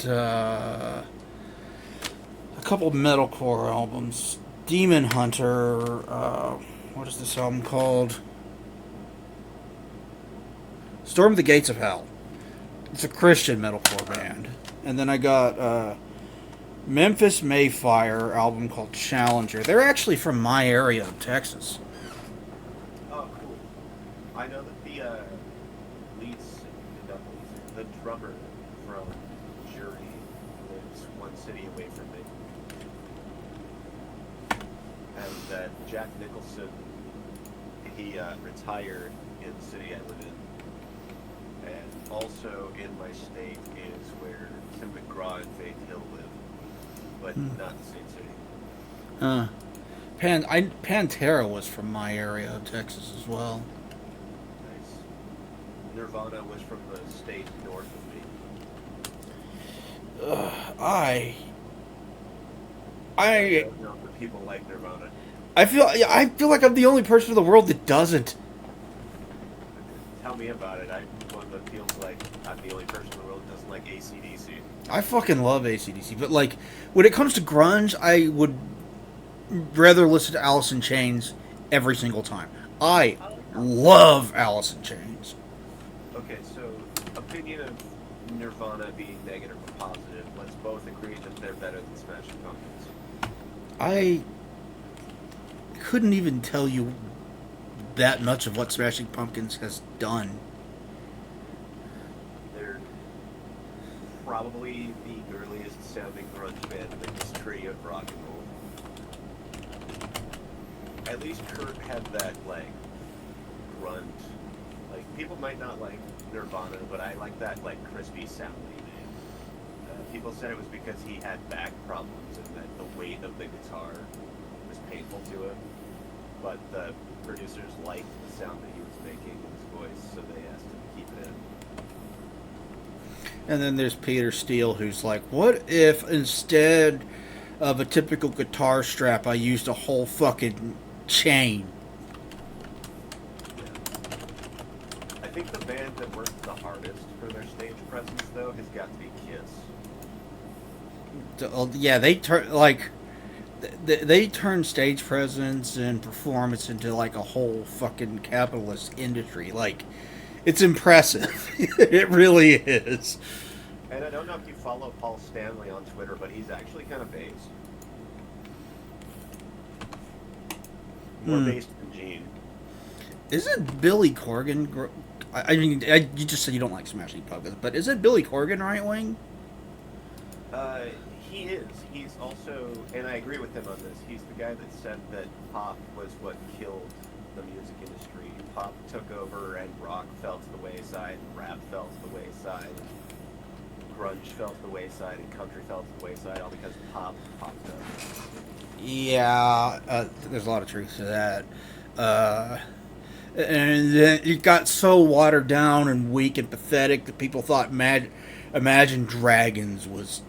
a couple metalcore albums. Demon Hunter. What is this album called? Storm the Gates of Hell. It's a Christian metalcore band. And then I got Memphis Mayfire album called Challenger. They're actually from my area of Texas. Oh, cool. I know that the drummer from Jury lives one city away from me, and that Jack Nicholson, he retired in the city I live in, and also in my state is where Tim McGraw and Faith Hill live, but Hmm. not the same city. Uh, Pantera was from my area of Texas as well. Nice. Nirvana was from the state north of me. I I I don't know if people like Nirvana. I feel like I'm the only person in the world that doesn't. Tell me about it. I'm one that feels like I'm the only person in the world that doesn't like AC/DC. I fucking love AC/DC, but like when it comes to grunge, I would rather listen to Alice in Chains every single time. I Oh, love Alice in Chains. okay, so opinion of Nirvana being negative or positive. Let's both agree that they're better than Smashing Pumpkins. I couldn't even tell you that much of what Smashing Pumpkins has done. They're probably the earliest sounding grunge band in the history of rock and roll. At least Kurt had that like grunge. Like people might not like Nirvana, but I like that like crispy sound that he made. People said it was because he had back problems and that the weight of the guitar was painful to him. But the producers liked the sound that he was making in his voice, so they asked him to keep it in. And then there's Peter Steele, who's like, what if instead of a typical guitar strap, I used a whole fucking chain? Yeah. I think the band that worked the hardest for their stage presence, though, has got to be Kiss. Yeah, they turn like they turn stage presence and performance into like a whole fucking capitalist industry. Like, it's impressive. It really is. And I don't know if you follow Paul Stanley on Twitter, but he's actually kind of bass. More Hmm. bass than Gene. Isn't Billy Corgan? You just said you don't like Smashing Pumpkins, but is it Billy Corgan right wing? Uh, he is. He's also, and I agree with him on this. He's the guy that said that pop was what killed the music industry. Pop took over, and rock fell to the wayside, and rap fell to the wayside, and grunge fell to the wayside, and country fell to the wayside, all because pop popped up. Yeah, there's a lot of truth to that. Uh, and then it got so watered down and weak and pathetic that people thought Imagine Dragons was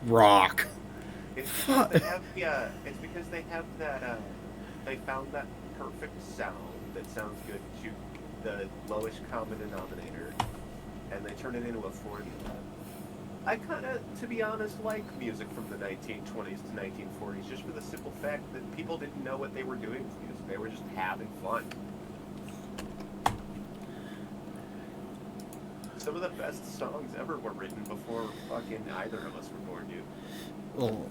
rock. It's because Fuck. they have it's because they have that. They found that perfect sound that sounds good to the lowest common denominator, and they turn it into a formula. I kind of, to be honest, like music from the 1920s to 1940s, just for the simple fact that people didn't know what they were doing with music; they were just having fun. Some of the best songs ever were written before fucking either of us were born, dude. Well,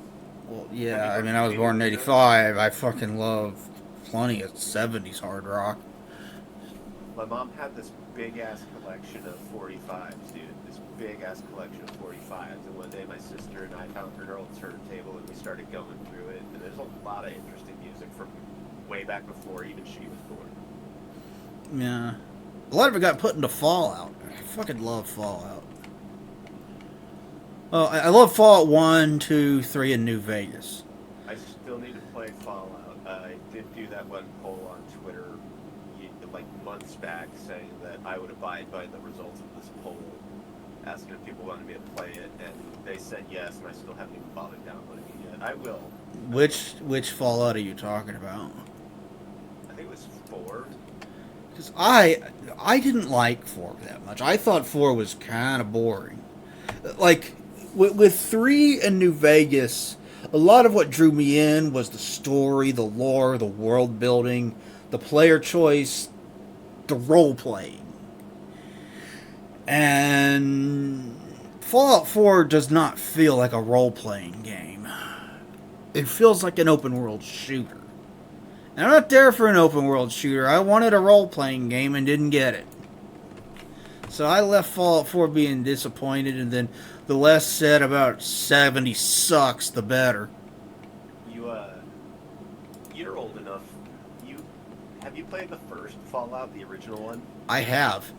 well, Have you yeah. I heard mean, of I was Amy born in Winehouse? '85. I fucking love plenty of '70s hard rock. My mom had this big ass collection of 45s, dude. This big ass collection of 45s. And one day my sister and I found her old turntable and we started going through it. And there's a lot of interesting music from way back before even she was born. Yeah, a lot of it got put into Fallout. I fucking love Fallout. I love Fallout 1, 2, 3, and New Vegas. I still need to play Fallout. I did do that one poll on Twitter like months back saying that I would abide by the results of this poll, asking if people wanted me to play it, and they said yes, and I still haven't even bothered downloading it yet. I will. I will. Which Fallout are you talking about? I think it was four. Because I didn't like 4 that much. I thought 4 was kind of boring. Like, with 3 and New Vegas, a lot of what drew me in was the story, the lore, the world building, the player choice, the role playing. And Fallout 4 does not feel like a role playing game. It feels like an open world shooter. And I'm not there for an open world shooter. I wanted a role playing game and didn't get it. So I left Fallout 4 being disappointed, and then the less said about 70 sucks, the better. You're old enough. Have you played the first Fallout, the original one? I have.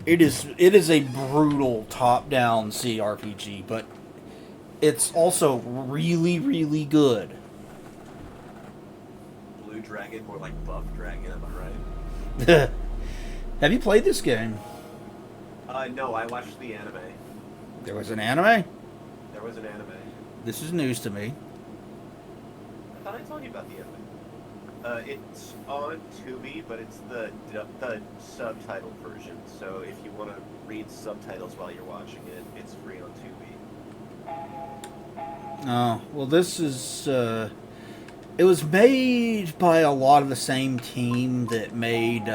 It is a brutal top-down CRPG, but it's also really, really good. Blue Dragon, more like Buff Dragon, am I right? Have you played this game? No, I watched the anime. There was an anime? There was an anime. This is news to me. I thought I told you about the anime. It's on Tubi, but it's the subtitled version. So if you want to read subtitles while you're watching it, it's free on Tubi. Oh, well, this is... it was made by a lot of the same team that made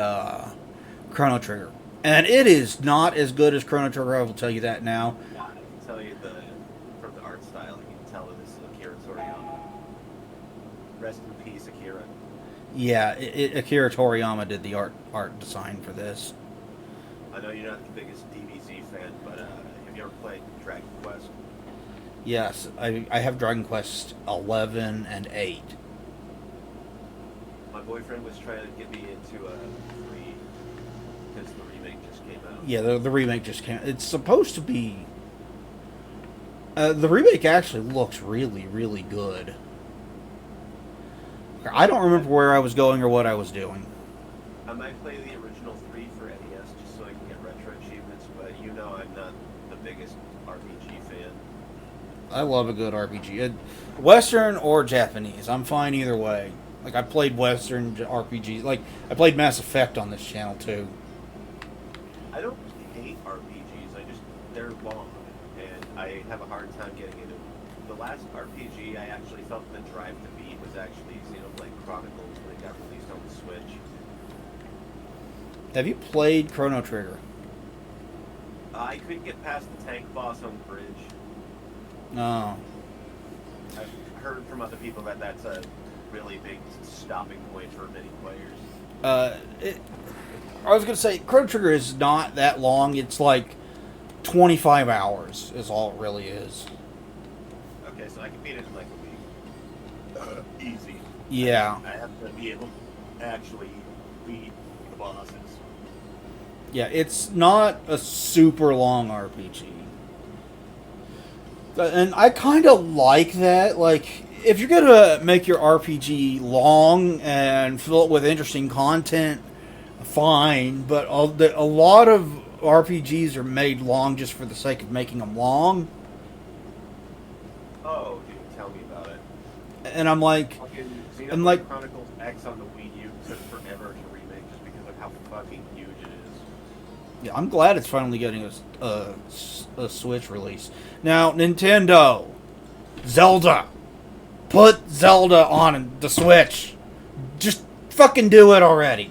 Chrono Trigger. And it is not as good as Chrono Trigger, I will tell you that now. Yeah, I can tell you from the art style, you can tell that this is Akira Toriyama. Rest in peace, Akira. Yeah, Akira Toriyama did the art design for this. I know you're not the biggest DBZ fan, but have you ever played Dragon Quest? Yes, I have Dragon Quest 11 and 8. My boyfriend was trying to get me into 3 because the remake just came out. Yeah, the remake just came. It's supposed to be. The remake actually looks really, really good. I don't remember where I was going or what I was doing. I might play the original 3 for NES just so I can get retro achievements, but you know I'm not the biggest RPG fan. I love a good RPG. Western or Japanese. I'm fine either way. Like, I played Western RPGs. Like, I played Mass Effect on this channel, too. I don't hate RPGs, they're long, and I have a hard time getting into them. The last RPG I actually felt the drive to beat was actually Xenoblade Chronicles when it got released on the Switch. Have you played Chrono Trigger? I couldn't get past the tank boss on the bridge. No. I've heard from other people that that's a really big stopping point for many players. I was going to say, Chrono Trigger is not that long. It's like 25 hours is all it really is. Okay, so I can beat it in like a week. Easy. Yeah. I have to be able to actually beat the bosses. Yeah, it's not a super long RPG. And I kind of like that. Like, if you're going to make your RPG long and fill it with interesting content, fine. But a lot of RPGs are made long just for the sake of making them long. Oh, dude, tell me about it. And I'm like... Xenoblade Chronicles X on the Wii U took forever to remake just because of how fucking huge it is. Yeah, I'm glad it's finally getting a Switch release. Now, Nintendo, Zelda, put Zelda on the Switch. Just fucking do it already.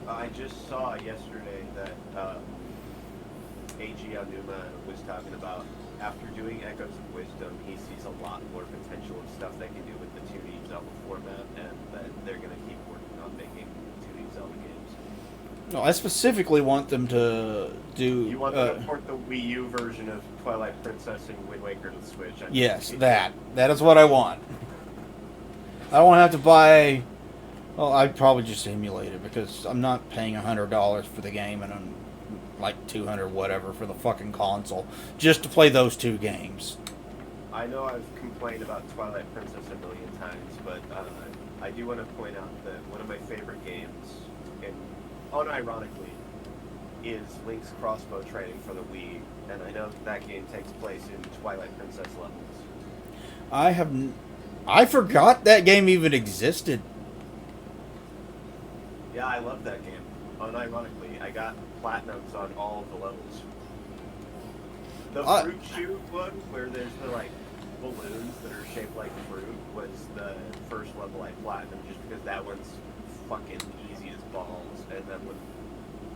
I just saw yesterday that Eiji Aonuma was talking about after doing Echoes of Wisdom, he sees a lot more potential of stuff they can do with the 2D Zelda format, and that they're going to keep working on making 2D Zelda games. No, I specifically want them to do... You want them to port the Wii U version of Twilight Princess and Wind Waker to the Switch? Yes, that. That is what I want. I don't want to have to buy... Well, I'd probably just emulate it because I'm not paying $100 for the game and I'm like $200 whatever for the fucking console just to play those 2 games. I know I've complained about Twilight Princess a million times, but I do want to point out that one of my favorite games, and unironically, is Link's Crossbow Training for the Wii, and I know that game takes place in Twilight Princess levels. I forgot that game even existed. Yeah, I love that game. Unironically, I got platinums on all of the levels. The I- fruit shoot one, where there's the like balloons that are shaped like fruit, was the first level I platinum, just because that one's fucking easy as balls. And then when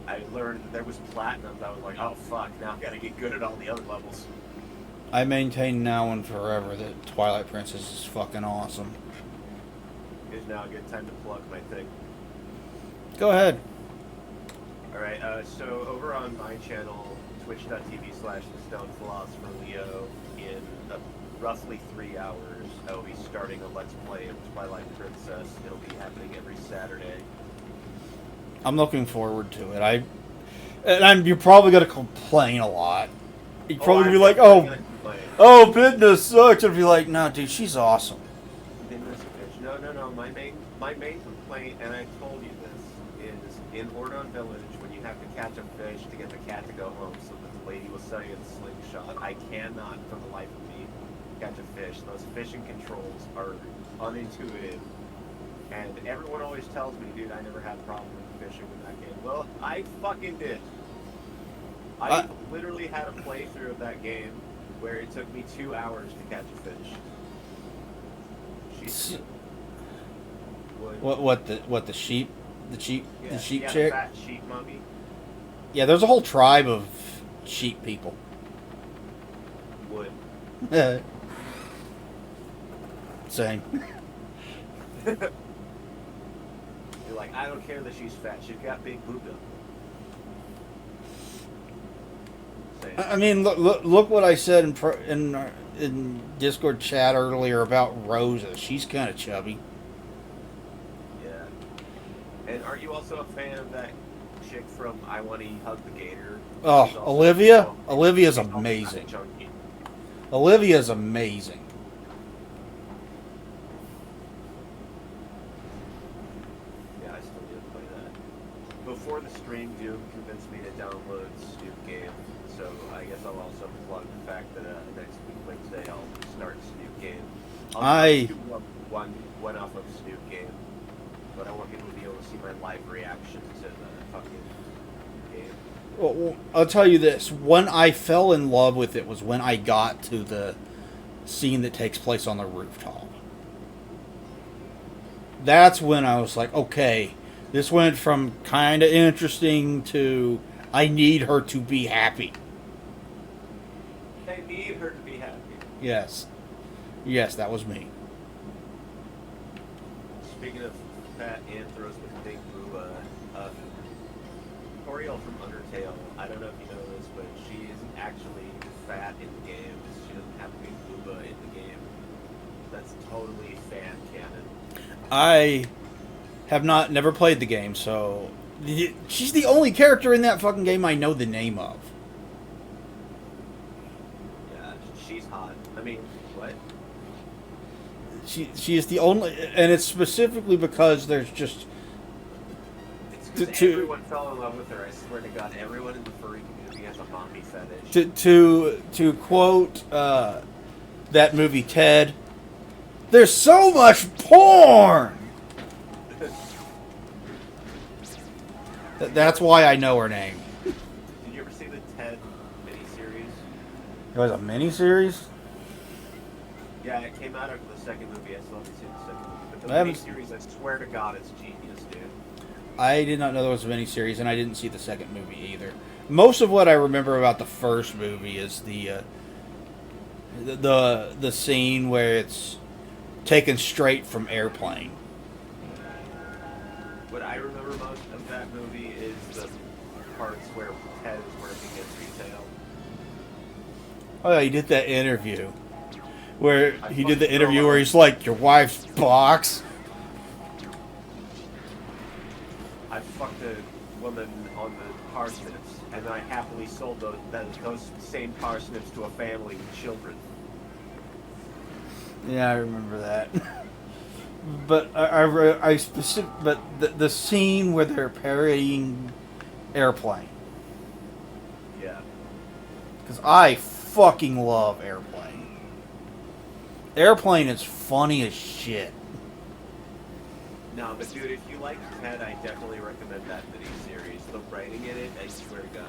I learned that there was platinums, I was like, oh fuck, now I gotta get good at all the other levels. I maintain now and forever that Twilight Princess is fucking awesome. Is now a good time to plug my thing. Go ahead. Alright, so over on my channel, twitch.tv/TheStonePhilosopherLeo, in roughly 3 hours, I will be starting a Let's Play of Twilight Princess. It'll be happening every Saturday. I'm looking forward to it. You're probably gonna complain a lot. You're probably gonna be like, oh, Bidna sucks. And be like, no, dude, she's awesome. No. My main complaint, and I told you this, is in Ordon Village, when you have to catch a fish to get the cat to go home so that the lady will sell you the slingshot, I cannot, for the life of me, catch a fish. Those fishing controls are unintuitive. And everyone always tells me, dude, I never had a problem with fishing in that game. Well, I fucking did. I literally had a playthrough of that game where it took me 2 hours to catch a fish. What the sheep chick? The fat sheep mummy. Yeah, there's a whole tribe of sheep people. Wood. Same. You're like, I don't care that she's fat. She's got big booga. I mean, look what I said in Discord chat earlier about Rosa. She's kind of chubby. Yeah. And aren't you also a fan of that chick from I Want to Hug the Gator? Oh, Olivia? Olivia's amazing. Olivia's amazing. Yeah, I still need to play that. Before the stream, Doom convinced me to download Snoop Game, so I guess I'll also plug the fact that next week, Wednesday, I'll start Snoop Game. I'll do one off of Snoop Game, but I want people to be able to see my live reaction to the fucking game. Well, I'll tell you this. When I fell in love with it was when I got to the scene that takes place on the rooftop. That's when I was like, okay, this went from kind of interesting to I need her to be happy. I need her to be happy. Yes. Yes, that was me. Speaking of fat anthros with big booba, Toriel from Undertale, I don't know if you know this, but she isn't actually fat in the game. She doesn't have big booba in the game. That's totally fan canon. I have never played the game, so she's the only character in that fucking game I know the name of. Yeah, she's hot. I mean, what? She is the only, and it's specifically because there's just It's because everyone fell in love with her. I swear to God, everyone in the furry community has a mommy fetish. to quote that movie Ted. There's so much porn. That's why I know her name. Did you ever see the Ted miniseries? It was a miniseries? Yeah, it came out after the second movie. I still haven't seen the second movie. But the I haven't- miniseries, I swear to God, it's genius, dude. I did not know there was a miniseries, and I didn't see the second movie either. Most of what I remember about the first movie is the scene where it's taken straight from Airplane. What I remember most of that movie is the parts where Ted is working at retail. Oh yeah, he did that interview where he's like, "Your wife's box." I fucked a woman on the parsnips, and then I happily sold those same parsnips to a family with children. Yeah, I remember that. But the scene where they're parodying Airplane, Yeah. because I fucking love Airplane. Airplane is funny as shit. No, but dude, if you like Ted, I definitely recommend that miniseries. The writing in it, I swear to God,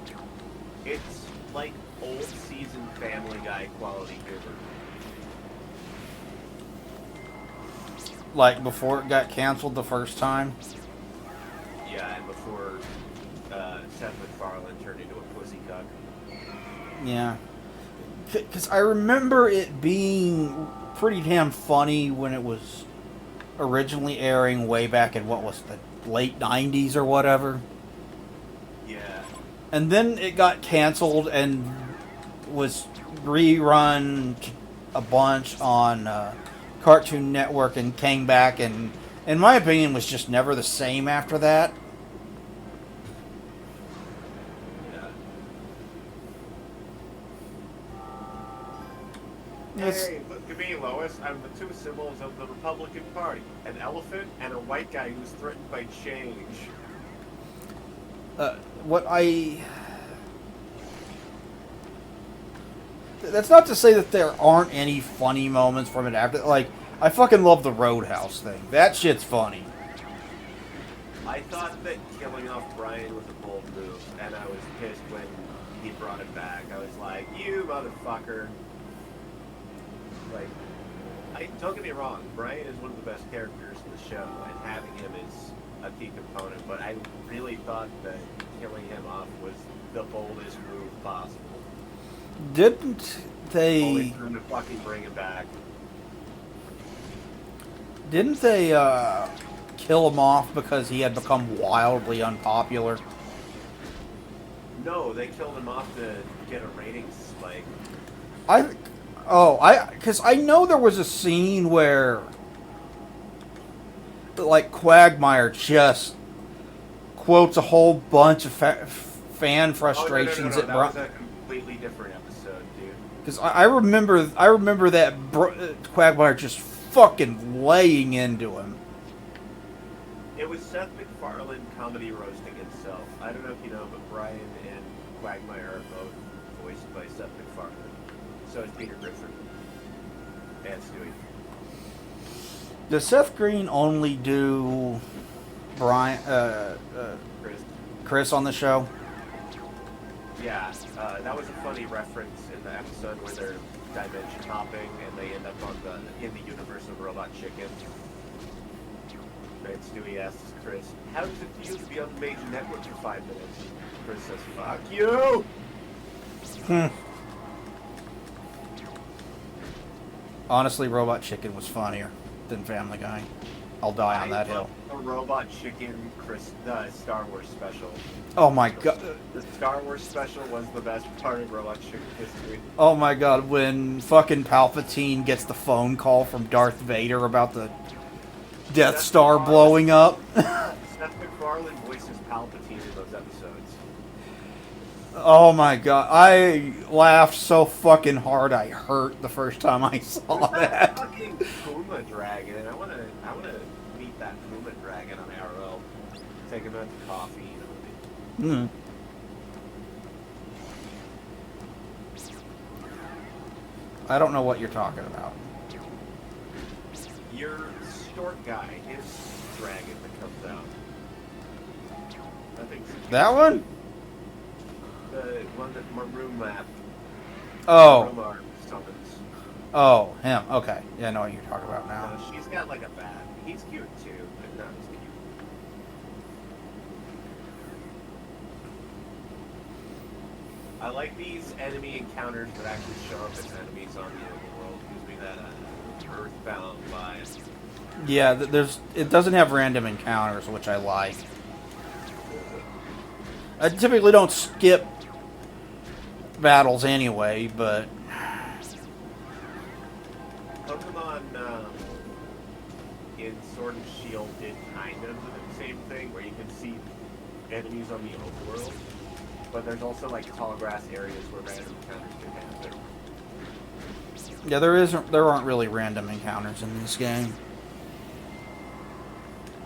dude. It's like old season Family Guy quality humor. Like before it got canceled the first time. Yeah, and before Seth MacFarlane turned into a pussy cuck. Yeah. Because I remember it being pretty damn funny when it was originally airing way back in, what was the late 90s or whatever. Yeah. And then it got canceled and was rerun a bunch on Cartoon Network and came back and, in my opinion, was just never the same after that. Hey, look at me, Lois. I'm the two symbols of the Republican Party. An elephant and a white guy who's threatened by change. What I... That's not to say that there aren't any funny moments from it after. Like, I fucking love the Roadhouse thing. That shit's funny. I thought that killing off Brian was a bold move, and I was pissed when he brought it back. I was like, you motherfucker. Like, don't get me wrong, Brian is one of the best characters in the show, and having him is a key component, but I really thought that killing him off was the boldest move possible. Didn't Only they... for him to fucking bring him back. Didn't they kill him off because he had become wildly unpopular? No, they killed him off to get a ratings spike. Because I know there was a scene where, like, Quagmire just quotes a whole bunch of fan frustrations at That Brian. was a completely different episode, dude. Because I remember that Quagmire just fucking laying into him. It was Seth MacFarlane comedy roasting himself. I don't know if you know, but Brian and Quagmire are both voiced by Seth MacFarlane. So is Peter Griffin. And Stewie. Does Seth Green only do Brian, Chris on the show? Yeah, that was a funny reference in the episode where they're dimension hopping and they end up in the universe of Robot Chicken. And Stewie asks Chris, how does it feel to be on the major network for 5 minutes? Chris says, fuck you! Honestly, Robot Chicken was funnier than Family Guy. I'll die on that hill. A Robot Chicken Star Wars special. Oh my god. The Star Wars special was the best part of Robot Chicken history. Oh my god, when fucking Palpatine gets the phone call from Darth Vader about the Death Star blowing up. Seth MacFarlane voices Palpatine in those episodes. Oh my god, I laughed so fucking hard I hurt the first time I saw that. Fucking Puma Dragon, and I wanna meet that Puma Dragon on IRL. Take him out to coffee, you know. I don't know what you're talking about. Your Stork guy, his dragon that comes out. I think That one? the one that Maroon Map. Oh. Romar summons. Oh, him. Okay. Yeah, I know what you're talking about now. She's got like a bat. He's cute too, but not as cute. I like these enemy encounters that actually show up as enemies on the overworld. Gives me that Earthbound vibe. Yeah, it doesn't have random encounters, which I like. I typically don't skip battles anyway, but Pokemon in Sword and Shield did kind of the same thing, where you can see enemies on the overworld, but there's also like tall grass areas where random encounters can happen. yeah, there aren't really random encounters in this game.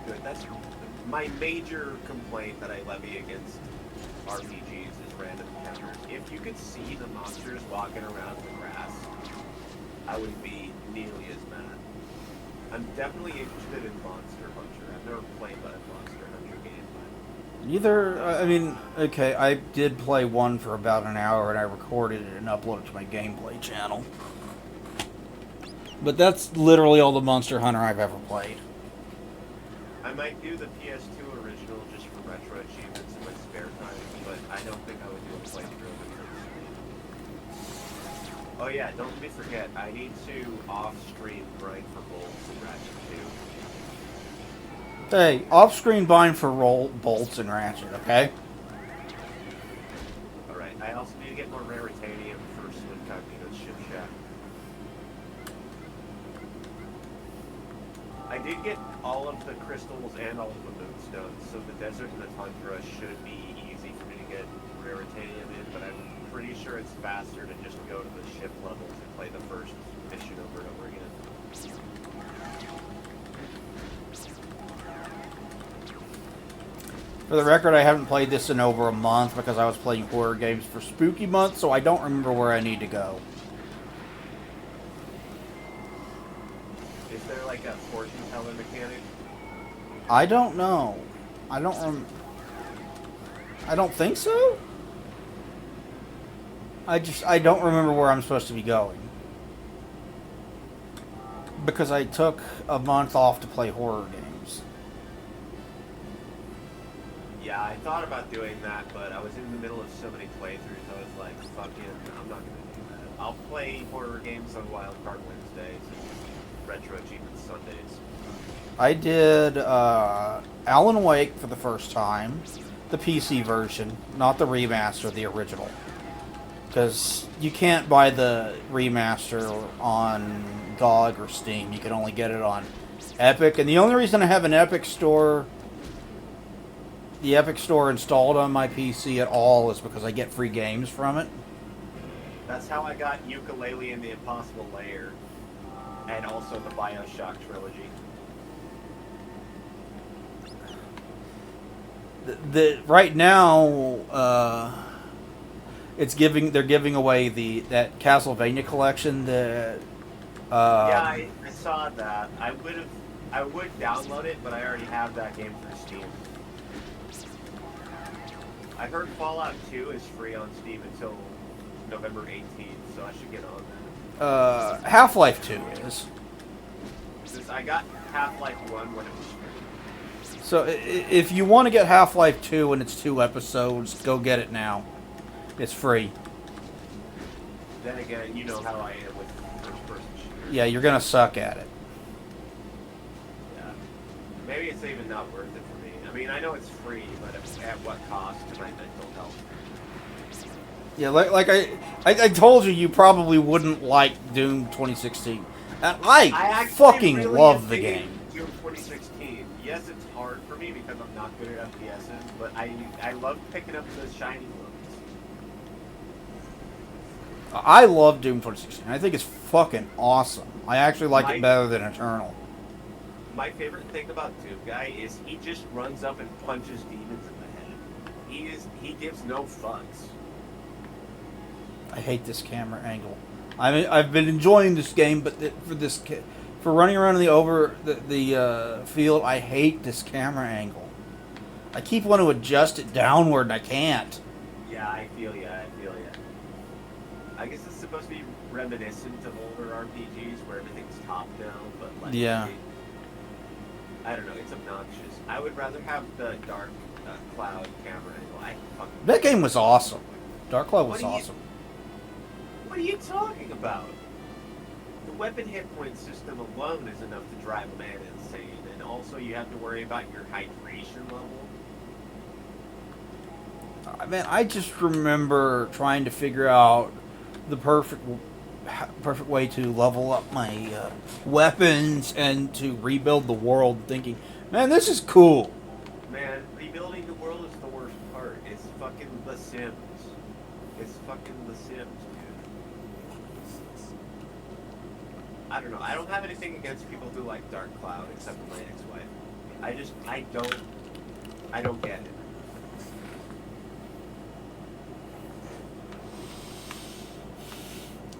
Good. That's my major complaint that I levy against RPGs is random encounters. If you could see the monsters walking around in the grass, I wouldn't be nearly as mad. I'm definitely interested in Monster Hunter. I've never played that Monster Hunter game, but Neither, I mean, okay, I did play one for about an hour and I recorded it and uploaded it to my gameplay channel. But that's literally all the Monster Hunter I've ever played. I might do the PS2 original just for retro achievements in my spare time, but I don't think I would do a playthrough of it. Oh yeah, don't let me forget, I need to off-stream grind for bolts and Ratchet 2. Hey, off-screen bind for bolts and Ratchet, okay? Alright, I also need to get more Raritanium for Slim Cognito's Ship Shack. I did get all of the crystals and all of the moonstones, so the desert and the tundra should be easy for me to get Raritanium in, but I'm pretty sure it's faster to just go to the ship levels and play the first mission over and over again. For the record, I haven't played this in over a month because I was playing horror games for Spooky Month, so I don't remember where I need to go. Is there like a fortune teller mechanic? I don't know. I don't think so. I don't remember where I'm supposed to be going. Because I took a month off to play horror games. Yeah, I thought about doing that, but I was in the middle of so many playthroughs, I was like, fuck it, I'm not gonna do that. I'll play horror games on Wildcard Wednesdays and Retro Achievements Sundays. I did Alan Wake for the first time. The PC version, not the remaster, the original. Because you can't buy the remaster on GOG or Steam. You can only get it on Epic. And the only reason I have an Epic Store, the Epic Store installed on my PC at all, is because I get free games from it. That's how I got Yooka-Laylee and the Impossible Lair, and also the BioShock trilogy. Right now, they're giving away that Castlevania collection. Yeah, I saw that. I would download it, but I already have that game through Steam. I heard Fallout 2 is free on Steam until November 18th, so I should get on that. Half-Life 2 is. Since I got Half-Life 1 when it was free. So if you want to get Half-Life 2 and its 2 episodes, go get it now. It's free. Then again, you know how I am with first-person shooters. Yeah, you're gonna suck at it. Yeah. Maybe it's even not worth it for me. I mean, I know it's free, but at what cost to my mental health? Yeah, like I told you, you probably wouldn't like Doom 2016. And I fucking really love the am digging game. Doom 2016. Yes, it's hard for me because I'm not good at FPSs, but I love picking up the shiny ones. I love Doom 2016. I think it's fucking awesome. I actually like it better than Eternal. My favorite thing about Doom Guy is he just runs up and punches demons in the head. He gives no fucks. I hate this camera angle. I mean, I've been enjoying this game, but for running around in the field, I hate this camera angle. I keep wanting to adjust it downward, and I can't. Yeah, I feel ya. I guess it's supposed to be reminiscent of older RPGs where everything's top down, but like yeah. I don't know, it's obnoxious. I would rather have the Dark Cloud camera angle. That game was awesome. Dark Cloud was awesome. What are you talking about? The weapon hit point system alone is enough to drive a man insane, and also you have to worry about your hydration level. Man, I just remember trying to figure out the perfect way to level up my weapons and to rebuild the world, thinking, man, this is cool. Man, rebuilding the world is the worst part. It's fucking The Sims. It's fucking The Sims, dude. I don't know. I don't have anything against people who like Dark Cloud, except for my ex-wife. I don't get it.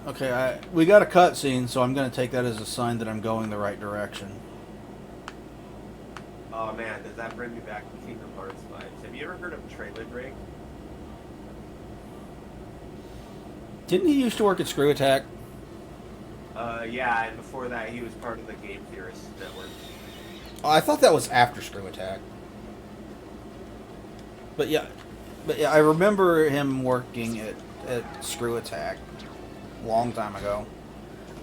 Okay, we got a cutscene, so I'm going to take that as a sign that I'm going the right direction. Oh man, does that bring me back to Kingdom Hearts vibes? Have you ever heard of Trailer Drake? Didn't he used to work at Screw Attack? Yeah, and before that, he was part of the Game Theorists Network. Oh, I thought that was after Screw Attack. But yeah, I remember him working at Screw Attack a long time ago.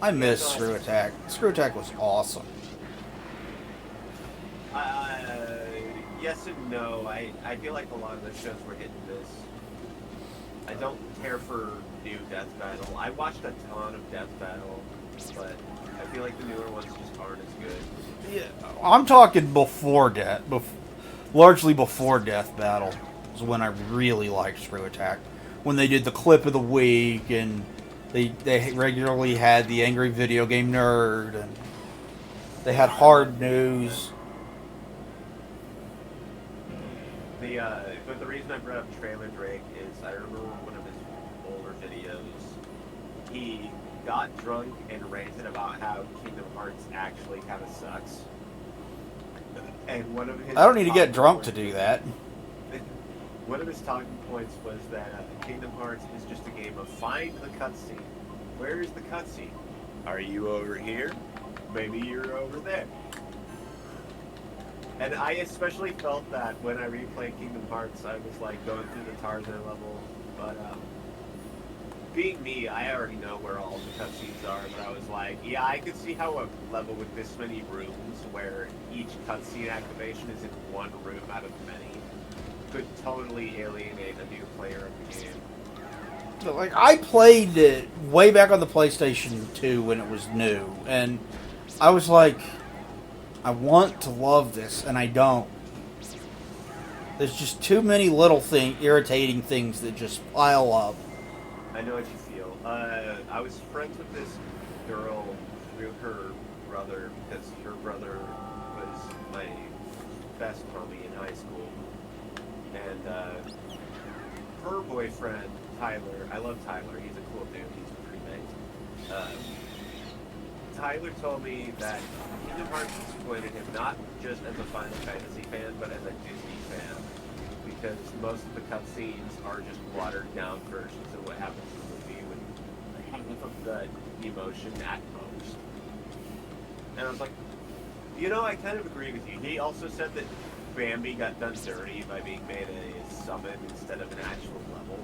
I miss Screw Attack. Screw Attack was awesome. Yes and no. I feel like a lot of the shows were hit and miss. I don't care for new Death Battle. I watched a ton of Death Battle, but I feel like the newer ones just aren't as good. Yeah, I'm talking largely before Death Battle is when I really liked Screw Attack. When they did the clip of the week, and they regularly had the Angry Video Game Nerd, and they had Hard News. But the reason I brought up Trailer Drake is I remember one of his older videos. He got drunk and ranted about how Kingdom Hearts actually kind of sucks. And one of his I don't need to get drunk to do that. One of his talking points was that Kingdom Hearts is just a game of find the cutscene. Where is the cutscene? Are you over here? Maybe you're over there. And I especially felt that when I replayed Kingdom Hearts, I was like going through the Tarzan level, but being me, I already know where all the cutscenes are, but I was like, yeah, I could see how a level with this many rooms, where each cutscene activation is in one room out of many, could totally alienate a new player of the game. But, like, I played it way back on the PlayStation 2 when it was new, and I was like, I want to love this, and I don't. There's just too many little irritating things that just pile up. I know what you feel. I was friends with this girl through her brother, because her brother was my best homie in high school. And her boyfriend, Tyler, I love Tyler, he's a cool dude, he's pretty nice. Tyler told me that Kingdom Hearts disappointed him not just as a Final Fantasy fan, but as a Disney fan, because most of the cutscenes are just watered down versions of what happens in the movie with half of the emotion at most. And I was like, you know, I kind of agree with you. He also said that Bambi got done dirty by being made a summon instead of an actual level.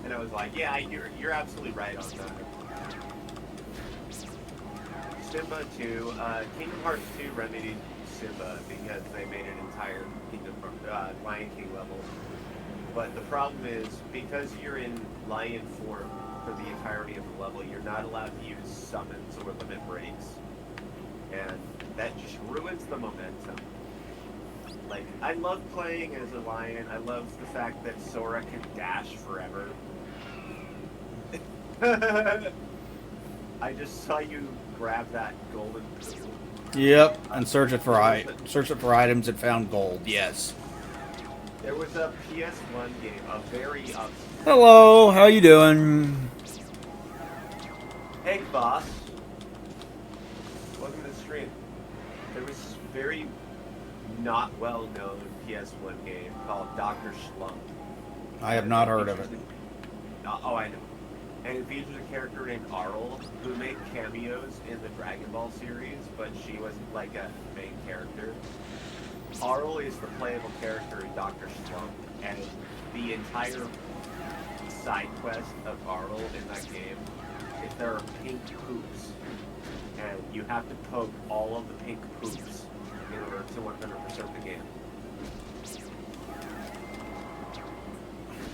And I was like, yeah, you're absolutely right on that. Simba 2, Kingdom Hearts 2 remedied Simba because they made an entire Lion King level. But the problem is, because you're in lion form for the entirety of the level, you're not allowed to use summons or limit breaks. And that just ruins the momentum. Like, I love playing as a lion. I love the fact that Sora can dash forever. I just saw you grab that golden crystal. Yep, and search it for items and found gold. Yes. There was a PS1 game, a very Hello, how you doing? Hey, boss. Welcome to the stream. There was this very not well-known PS1 game called Dr. Slump. I have not heard of it. Oh, I know. And it features a character named Arl, who made cameos in the Dragon Ball series, but she wasn't like a main character. Arl is the playable character in Dr. Slump, and the entire side quest of Arl in that game is there are pink poops, and you have to poke all of the pink poops in order to 100% the game.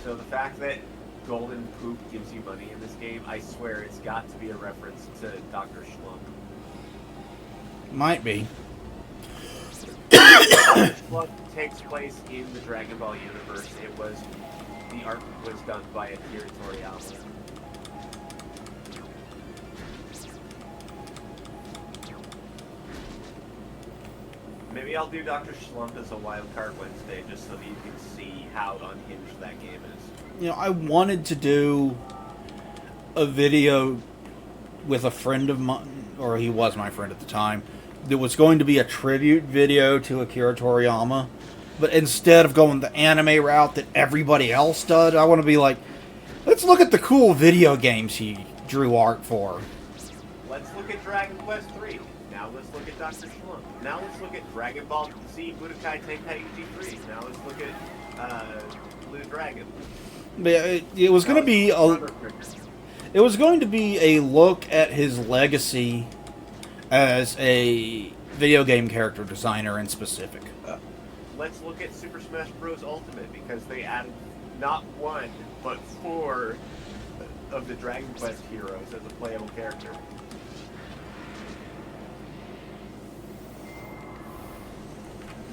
So the fact that golden poop gives you money in this game, I swear it's got to be a reference to Dr. Slump. Might be. Dr. Slump takes place in the Dragon Ball universe. The art was done by Akira Toriyama. Maybe I'll do Dr. Slump as a Wildcard Wednesday just so that you can see how unhinged that game is. You know, I wanted to do a video with a friend of mine, or he was my friend at the time, there was going to be a tribute video to Akira Toriyama, but instead of going the anime route that everybody else did, I want to be like, let's look at the cool video games he drew art for. Let's look at Dragon Quest 3. Now let's look at Dr. Slump. Now let's look at Dragon Ball Z Budokai Tenkaichi 3. Now let's look at Blue Dragon. But it was going to be it was going to be a look at his legacy as a video game character designer in specific. Let's look at Super Smash Bros. Ultimate, because they added not one, but 4 of the Dragon Quest heroes as a playable character.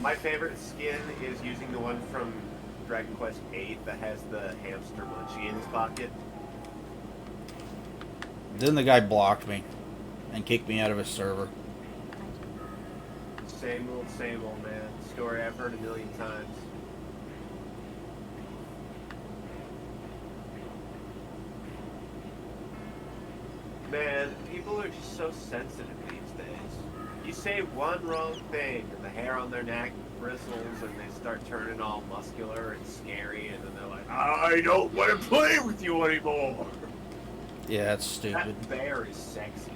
My favorite skin is using the one from Dragon Quest 8 that has the hamster munchie in his pocket. Then the guy blocked me and kicked me out of his server. Same old, man. Story I've heard a million times. Man, people are just so sensitive these days. You say one wrong thing and the hair on their neck bristles and they start turning all muscular and scary, and then they're like, I don't want to play with you anymore. Yeah, that's stupid. That bear is sexy.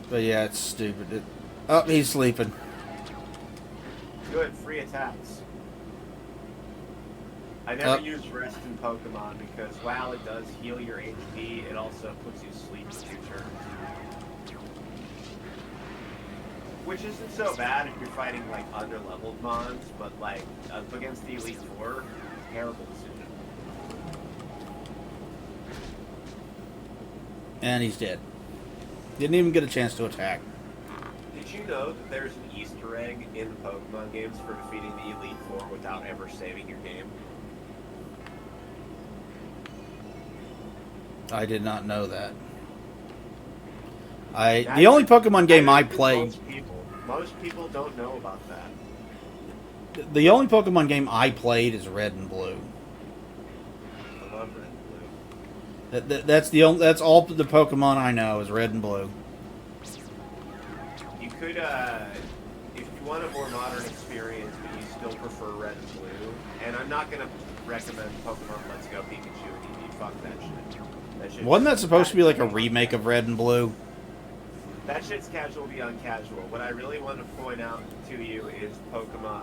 But yeah, it's stupid. Oh, he's sleeping. Good, free attacks. I never use rest in Pokemon because while it does heal your HP, it also puts you to sleep for 2 turns. Which isn't so bad if you're fighting like under-leveled mons, but like up against the Elite Four, terrible decision. And he's dead. Didn't even get a chance to attack. Did you know that there's an Easter egg in the Pokemon games for defeating the Elite Four without ever saving your game? I did not know that. The only Pokemon game I played. Most people don't know about that. The only Pokemon game I played is Red and Blue. I love Red and Blue. That's all the Pokemon I know is Red and Blue. You could, if you want a more modern experience, but you still prefer Red and Blue, and I'm not gonna recommend Pokemon Let's Go Pikachu and Eevee. Fuck that shit. Wasn't that supposed to be like a remake of Red and Blue? That shit's casual beyond casual. What I really want to point out to you is Pokemon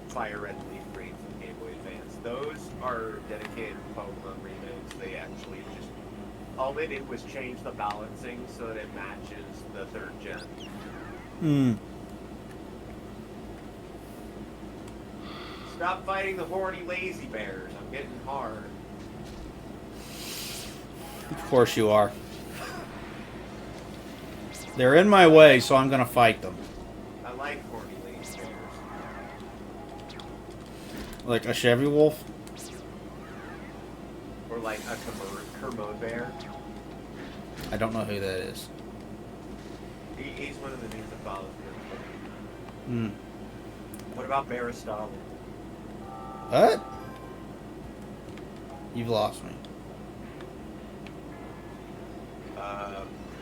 Fire Red and Leaf Green from Game Boy Advance. Those are dedicated Pokemon remakes. They actually just... all they did was change the balancing so that it matches the 3rd gen. Hmm. Stop fighting the horny lazy bears. I'm getting hard. Of course you are. They're in my way, so I'm gonna fight them. I like horny lazy bears. Like a Chevy Wolf? Or like a Kermode bear. I don't know who that is. He's one of the dudes that follows me. Hmm. What about Aristotle? What? You've lost me.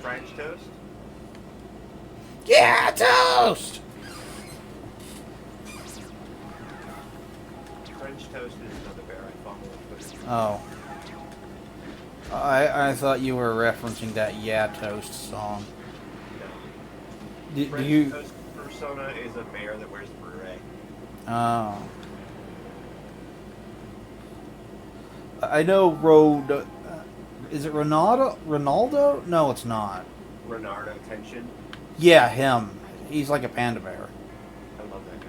French toast? Yeah, toast! French toast is another bear I follow. Oh. I thought you were referencing that Yeah Toast song. No. Do French you... toast persona is a bear that wears a beret. Oh. I know Road... is it Ronaldo? Ronaldo? No, it's not. Renardo Tension. Yeah, him. He's like a panda bear. I love that guy.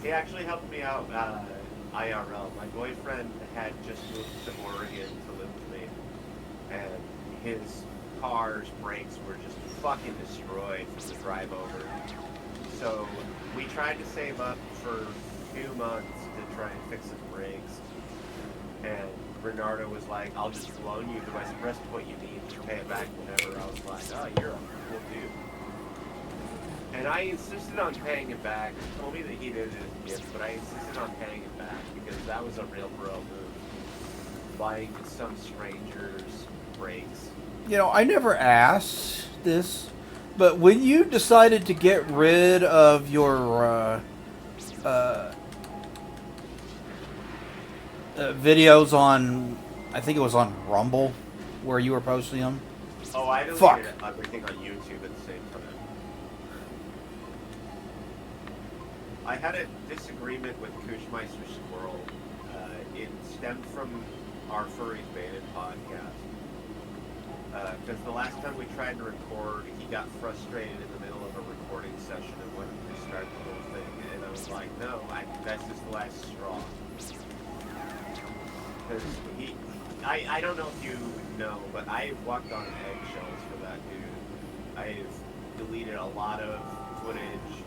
He actually helped me out IRL. My boyfriend had just moved to Oregon to live with me, and his car's brakes were just fucking destroyed from the drive over. So we tried to save up for 2 months to try and fix his brakes, and Bernardo was like, I'll just loan you the rest of what you need to pay it back whenever. I was like, oh, you're a cool dude. And I insisted on paying it back. He told me that he did it as a gift, but I insisted on paying it back because that was a real bro move. Buying some stranger's brakes You know, I never asked this, but when you decided to get rid of your uh, videos on, I think it was on Rumble, where you were posting them. Oh, I Fuck. deleted everything on YouTube at the same time. I had a disagreement with Kushmeister Squirrel. It stemmed from our Furries Baited podcast. Because the last time we tried to record, he got frustrated in the middle of a recording session and wanted to restart the whole thing. And I was like, no, that's just the last straw. Because I don't know if you know, but I've walked on eggshells for that dude. I've deleted a lot of footage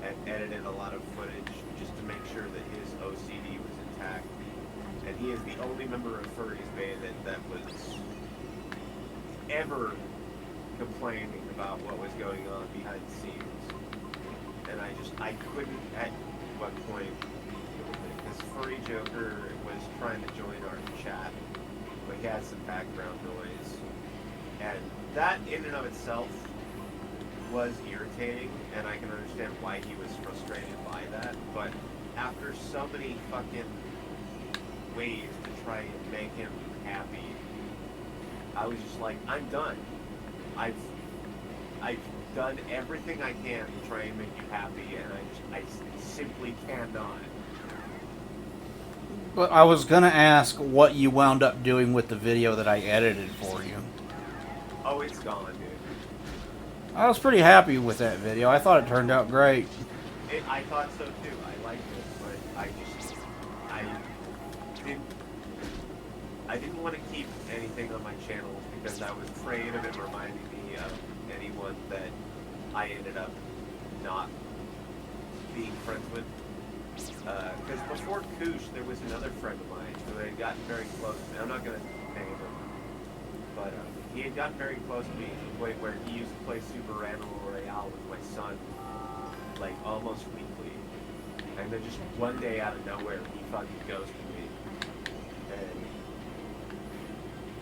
and edited a lot of footage just to make sure that his OCD was intact. And he is the only member of Furries Bandit that was ever complaining about what was going on behind the scenes. And I couldn't at what point, this Furry Joker was trying to join our chat, but he had some background noise. And that in and of itself was irritating, and I can understand why he was frustrated by that, but after so many fucking ways to try and make him happy, I was just like, I'm done. I've done everything I can to try and make you happy, and I simply cannot. But I was gonna ask what you wound up doing with the video that I edited for you. Oh, it's gone, dude. I was pretty happy with that video. I thought it turned out great. I thought so too. I liked it, but I didn't want to keep anything on my channel because I was afraid of it reminding me of anyone that I ended up not being friends with. Because before Koosh, there was another friend of mine who had gotten very close to me. I'm not going to name him, but he had gotten very close to me to the point where he used to play Super Animal Royale with my son, like, almost weekly. And then just one day out of nowhere, he fucking ghosted me. And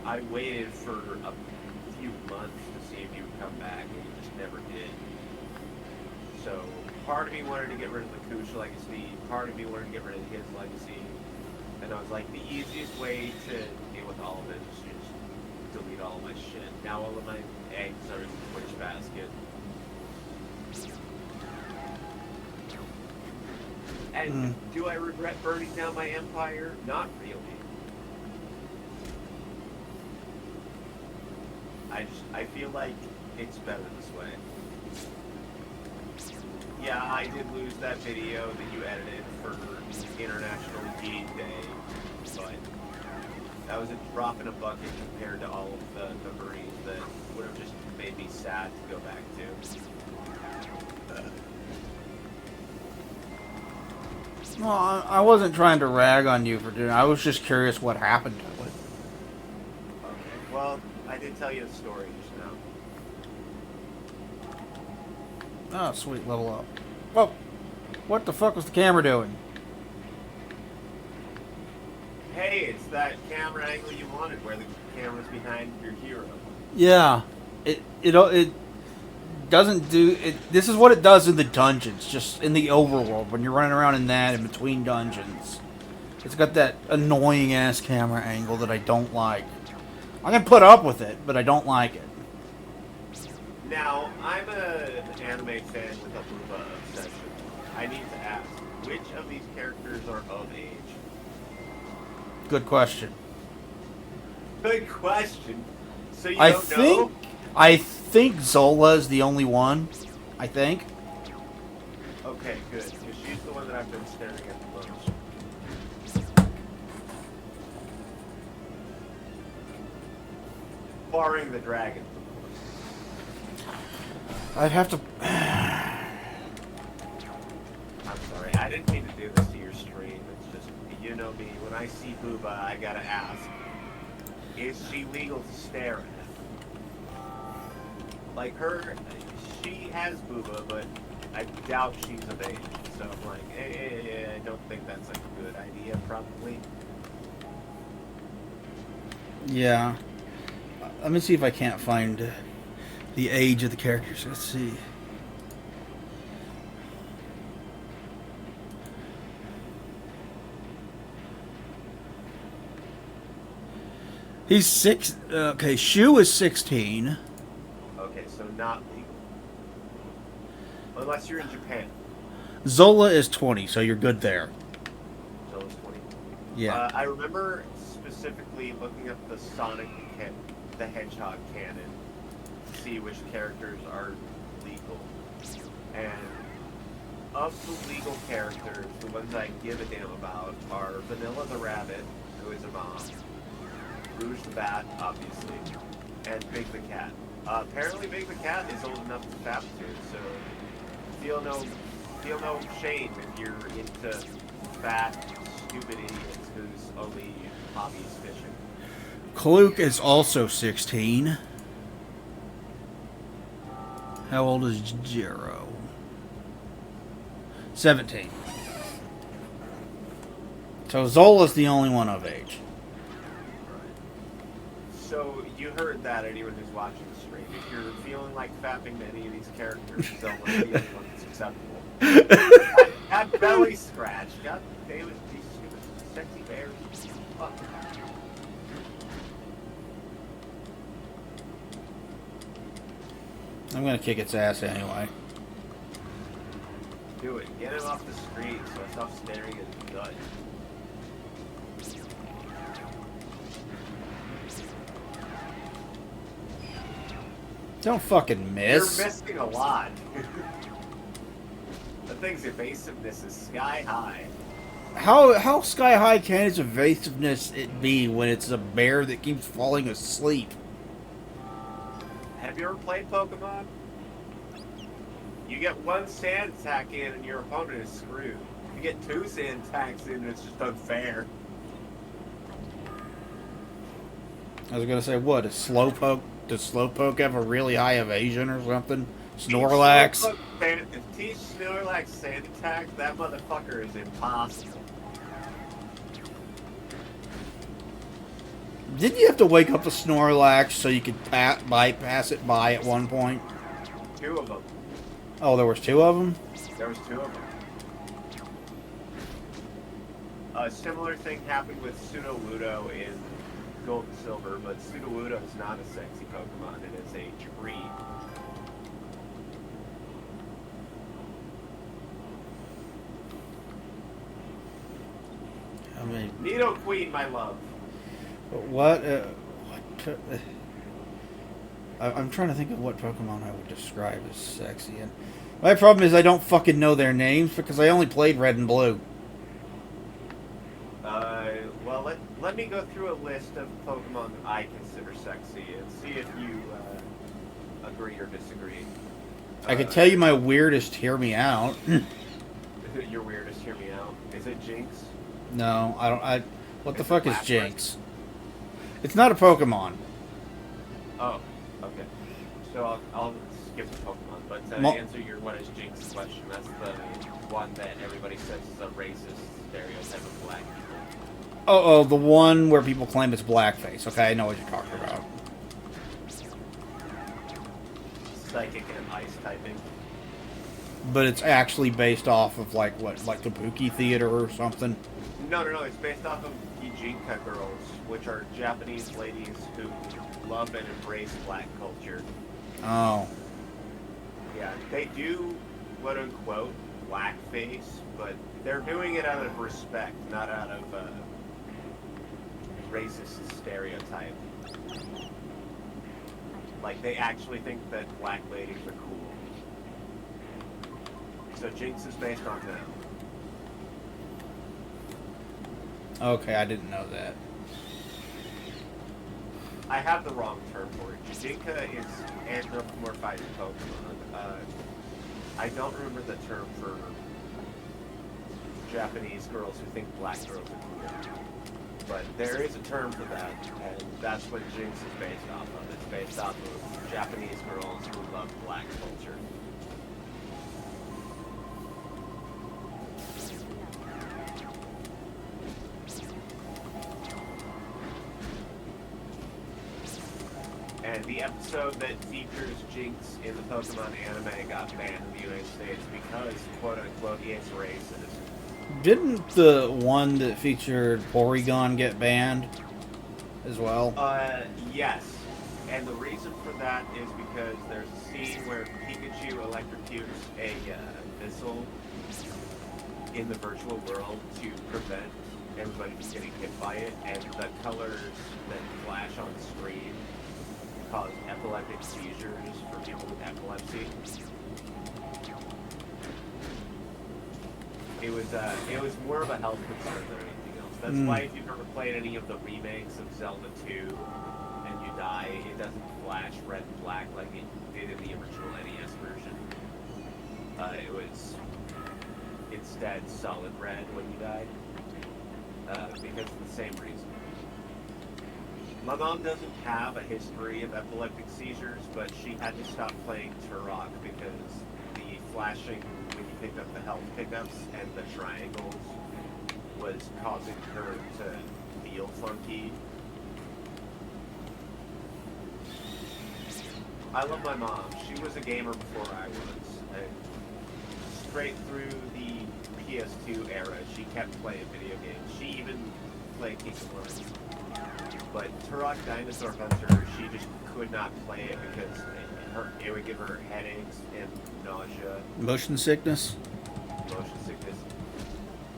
I waited for a few months to see if he would come back, and he just never did. So part of me wanted to get rid of the Koosh legacy, part of me wanted to get rid of his legacy, and I was like, the easiest way to deal with all of it is to just delete all of my shit. Now all of my eggs are in the Twitch basket. And do I regret burning down my empire? Not really. I feel like it's better this way. Yeah, I did lose that video that you edited for International Geek Day, but that was a drop in a bucket compared to all of the memories that would have just made me sad to go back to. Well, I wasn't trying to rag on you for doing it. I was just curious what happened to it. Okay, well, I did tell you the story just now. Oh, sweet, level up. Whoa, what the fuck was the camera doing? Hey, it's that camera angle you wanted, where the camera's behind your hero. Yeah, it doesn't do it. This is what it does in the dungeons, just in the overworld when you're running around in that in between dungeons. It's got that annoying ass camera angle that I don't like. I can put up with it, but I don't like it. Now, I'm an anime fan with a Booba obsession. I need to ask, which of these characters are of age? Good question. Good question. So you I don't know? think Zola is the only one. I think. Okay, good. Because she's the one that I've been staring at the most. Barring the dragon. I'd have to. I'm sorry, I didn't mean to do this to your stream. It's just, you know me, when I see Booba, I gotta ask, is she legal to stare at? Like her, she has Booba, but I doubt she's of age. So I'm like, I don't think that's a good idea, probably. Yeah. Let me see if I can't find the age of the characters. Let's see. He's six. Okay, Shu is 16. Okay, so not legal. Unless you're in Japan. Zola is 20, so you're good there. So it's 20. Yeah. I remember specifically looking up the Sonic the Hedgehog canon to see which characters are legal. And of the legal characters, the ones I give a damn about are Vanilla the Rabbit, who is a mom, Rouge the Bat, obviously, and Big the Cat. Apparently Big the Cat is old enough to fap to, so feel no shame if you're into fat, stupid idiots whose only hobby is fishing. Kluk is also 16. How old is Jiro? 17. So Zola's the only one of age. So you heard that, anyone who's watching the stream. If you're feeling like fapping to any of these characters, don't let the other one that's acceptable. That belly scratch. God damn it, these stupid sexy bears. Fuck. I'm gonna kick its ass anyway. Do it. Get him off the screen so I stop staring at his gut. Don't fucking miss. You're missing a lot. The thing's evasiveness is sky high. How sky high can its evasiveness it be when it's a bear that keeps falling asleep? Have you ever played Pokemon? You get one sand attack in and your opponent is screwed. You get two sand attacks in and it's just unfair. I was gonna say, what, is Slowpoke? Does Slowpoke have a really high evasion or something? Snorlax? If teach Snorlax sand attack, that motherfucker is impossible. Didn't you have to wake up the Snorlax so you could bypass it by at one point? Two of them. Oh, there was two of them? There was two of them. A similar thing happened with Sudowoodo in Gold and Silver, but Sudowoodo is not a sexy Pokemon, it is a tree. I mean, Nidoqueen, my love. what? I'm trying to think of what Pokemon I would describe as sexy. And my problem is I don't fucking know their names because I only played Red and Blue. Well, let me go through a list of Pokemon that I consider sexy and see if you agree or disagree. I could tell you my weirdest. Hear me out. Your weirdest, hear me out. Is it Jinx? No, I don't. What the Is it fuck is Lapras? Jinx? It's not a Pokemon. Oh, okay. So I'll skip the Pokemon, but to answer your what is Jinx question, that's the one that everybody says is a racist stereotype of black people. Oh, the one where people claim it's blackface. Okay, I know what you're talking about. Psychic and ice typing. But it's actually based off of like Kabuki theater or something. No, it's based off of Yijinka girls, which are Japanese ladies who love and embrace black culture. Oh. Yeah, they do, quote-unquote, blackface, but they're doing it out of respect, not out of racist stereotype. Like, they actually think that black ladies are cool. So Jinx is based on them. Okay, I didn't know that. I have the wrong term for it. Jijinka is anthropomorphized Pokemon. I don't remember the term for Japanese girls who think black girls are cool. But there is a term for that, and that's what Jinx is based off of. It's based off of Japanese girls who love black culture. And the episode that features Jinx in the Pokemon anime got banned in the United States because, quote unquote, it's racist. Didn't the one that featured Porygon get banned as well? Yes. And the reason for that is because there's a scene where Pikachu electrocutes a missile in the virtual world to prevent everybody from getting hit by it, and the colors that flash on the screen cause epileptic seizures for people with epilepsy. It was more of a health concern than anything else. That's why if you've ever played any of the remakes of Zelda 2 and you die, it doesn't flash red and black like it did in the original NES version. It was instead solid red when you died, because of the same reason. My mom doesn't have a history of epileptic seizures, but she had to stop playing Turok because the flashing when you picked up the health pickups and the triangles was causing her to feel funky. I love my mom. She was a gamer before I was. Straight through the PS2 era, she kept playing video games. She even played Kingdom Hearts. But Turok Dinosaur Hunter, she just could not play it because it would give her headaches and nausea. Motion sickness? Motion sickness.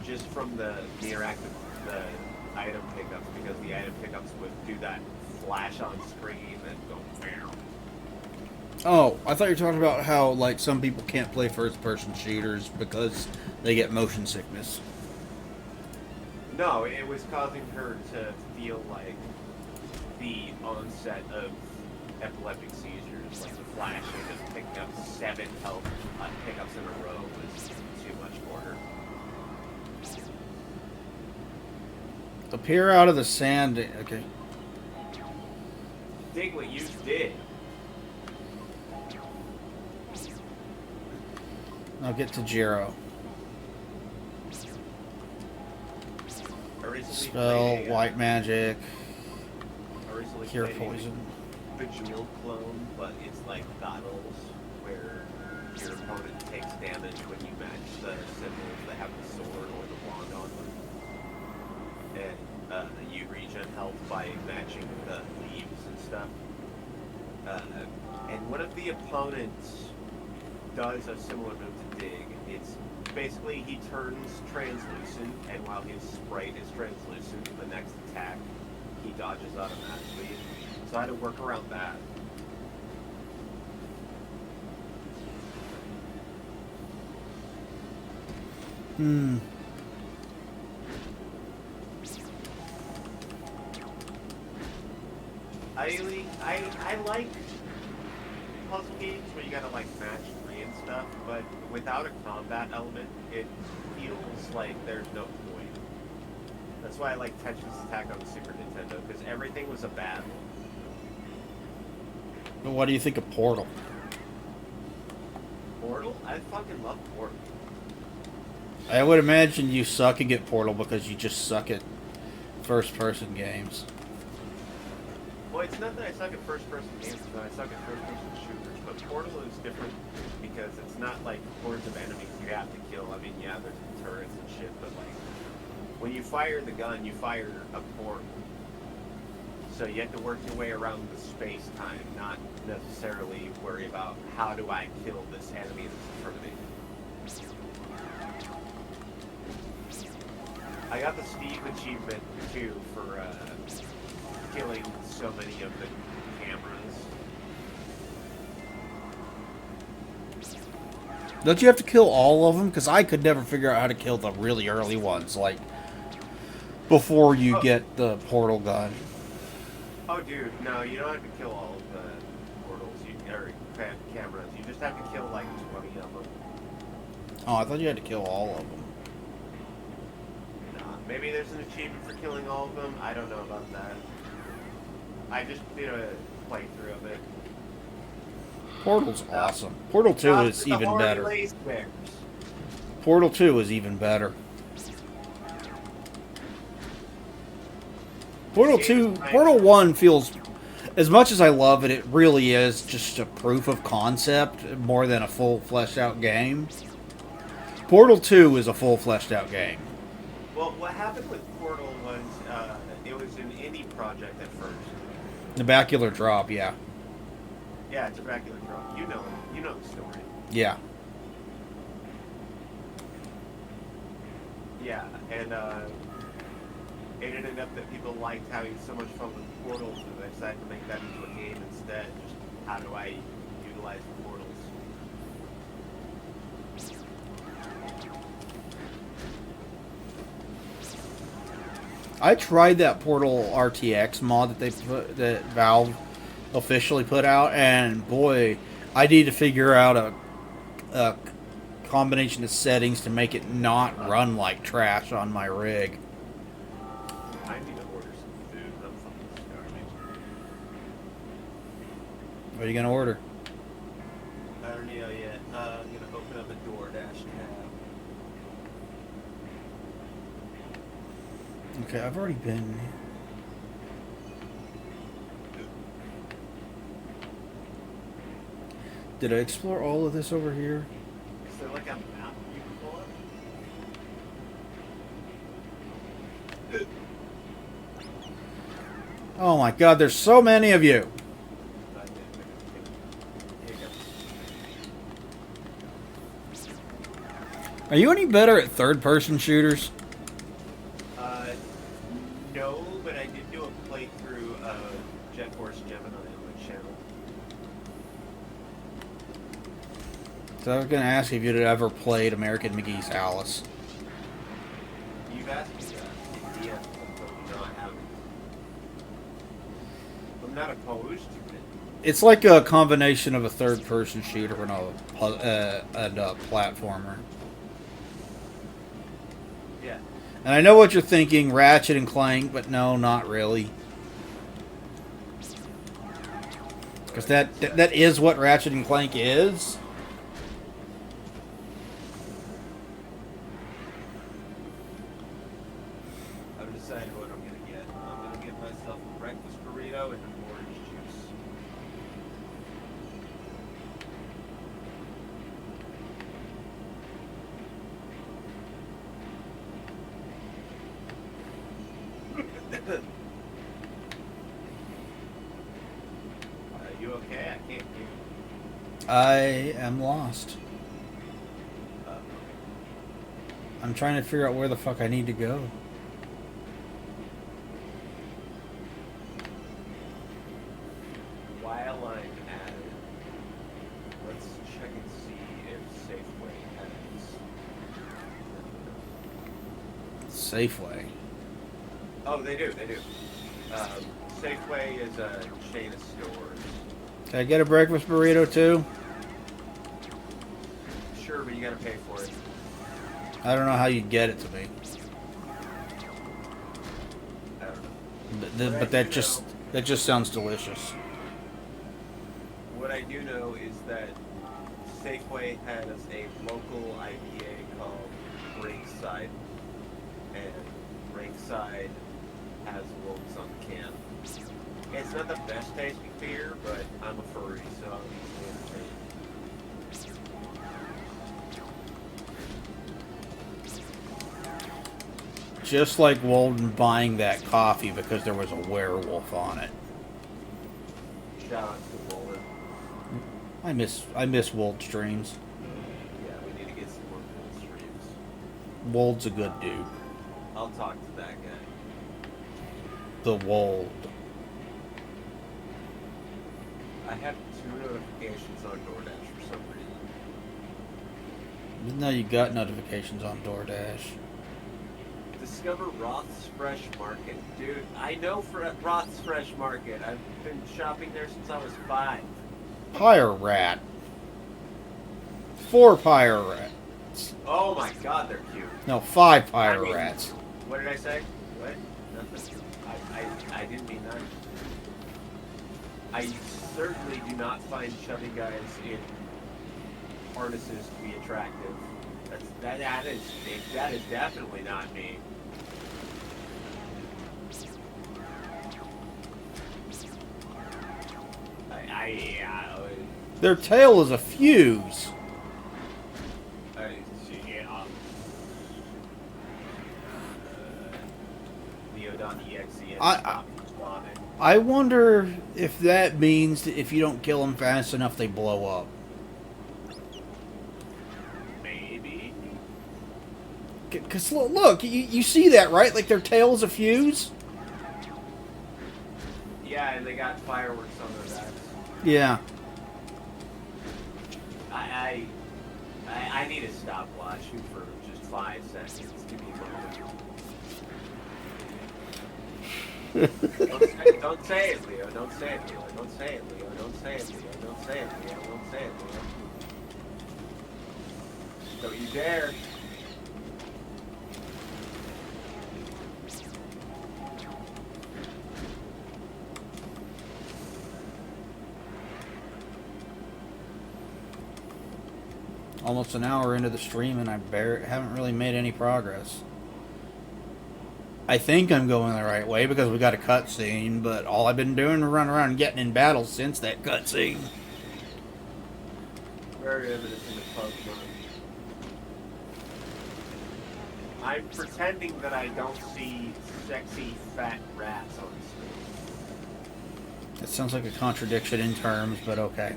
Just from the mere act of the item pickups, because the item pickups would do that flash on screen and go meow. Oh, I thought you were talking about how, like, some people can't play first-person shooters because they get motion sickness. No, it was causing her to feel like the onset of epileptic seizures, like the flashing of picking up 7 health pickups in a row was too much for her. Appear out of the sand. Okay. Dig what you did. Now get to Jiro. Spell, white magic, cure poison. Bejeweled clone, but it's like battles where your opponent takes damage when you match the symbols that have the sword or the wand on them. And you regen health by matching the leaves and stuff. And one of the opponents does a similar move to Dig. It's basically he turns translucent, and while his sprite is translucent, the next attack he dodges automatically. So I had to work around that. I like puzzle games where you gotta like match 3 and stuff, but without a combat element, it feels like there's no point. That's why I like Tetris Attack on the Super Nintendo, because everything was a battle. But what do you think of Portal? Portal? I fucking love Portal. I would imagine you suck at Portal because you just suck at first-person games. Well, it's not that I suck at first-person games, it's that I suck at first-person shooters, but Portal is different because it's not like hordes of enemies you have to kill. I mean, yeah, there's turrets and shit, but like, when you fire the gun, you fire a portal. So you have to work your way around the space-time, not necessarily worry about how do I kill this enemy that's in front of me. I got the Steve achievement, too, for killing so many of the cameras. Don't you have to kill all of them? Because I could never figure out how to kill the really early ones, like, before you get the portal gun. Oh, dude, no, you don't have to kill all of the portals, or cameras. You just have to kill, like, 20 of them. Oh, I thought you had to kill all of them. Nah, maybe there's an achievement for killing all of them. I don't know about that. I just did a playthrough of it. Portal's awesome. Portal 2 is even better. Portal 2 is even better. Portal 1 feels... as much as I love it, it really is just a proof of concept more than a full fleshed out game. Portal 2 is a full fleshed out game. Well, what happened with Portal was it was an indie project at first. The Bacular Drop, yeah. Yeah, it's a regular drop. You know the story. Yeah. Yeah, and it ended up that people liked having so much fun with portals that they decided to make that into a game instead. Just how do I utilize portals? I tried that Portal RTX mod that Valve officially put out, and boy, I need to figure out a combination of settings to make it not run like trash on my rig. I need to order some food. I'm fucking starving. What are you gonna order? I don't know yet. I'm gonna open up a DoorDash tab. Okay, I've already been. Did I explore all of this over here? Is there like a map you can pull up? Oh my god, there's so many of you! Here you Are you any better at third-person shooters? go. No, but I did do a playthrough of Jet Force Gemini on my channel. So I was gonna ask if you'd ever played American McGee's Alice. You've asked me that. Yes, I told you no, I haven't. I'm not opposed to it. It's like a combination of a third-person shooter and a platformer. Yeah. And I know what you're thinking, Ratchet and Clank, but no, not really. Because that is what Ratchet and Clank is. I've decided what I'm gonna get. I'm gonna get myself a breakfast burrito and an orange juice. You okay? I can't hear you. I am lost. I'm trying to figure out where the fuck I need to go. While I'm at it, let's check and see if Safeway has. Safeway. Oh, they do. They do. Safeway is a chain of stores. Can I get a breakfast burrito too? Sure, but you gotta pay for it. I don't know how you'd get it to me. I don't know. But that just sounds delicious. What I do know is that Safeway has a local IPA called Breakside, and Breakside has wolves on the can. It's not the best tasting beer, but I'm a furry, so I'm easily entertained. Just like Walden buying that coffee because there was a werewolf on it. Shout out to Walden. I miss Wold streams. Yeah, we need to get some more cool streams. Wold's a good dude. I'll talk to that guy. The Wold. I have 2 notifications on DoorDash for some reason. Didn't know you got notifications on DoorDash. Discover Roth's Fresh Market. Dude, I know Roth's Fresh Market. I've been shopping there since I was 5. Pyre Rat. 4 Pyre Rats. Oh my god, they're cute. No, 5 Pyre I mean- Rats. What did I say? What? Nothing. I didn't mean that. I certainly do not find chubby guys in harnesses to be attractive. That is definitely not me. yeah. Their tail is a fuse. Yeah. Neo.exe. I wonder if that means that if you don't kill them fast enough, they blow up. Maybe. Because look, you see that, right? Like their tail is a fuse. Yeah, and they got fireworks on their backs. Yeah. I need a stopwatch for just 5 seconds. Give me a moment. Don't say it, Leo. Don't say it, Leo. Don't say it, Leo. Don't say it, Leo. Don't say it, Leo. Don't say it, Leo. Don't you dare. Almost an hour into the stream, and I haven't really made any progress. I think I'm going the right way because we got a cutscene, but all I've been doing is running around getting in battles since that cutscene. Very evident in the Pokemon. I'm pretending that I don't see sexy fat rats on the screen. It sounds like a contradiction in terms, but okay.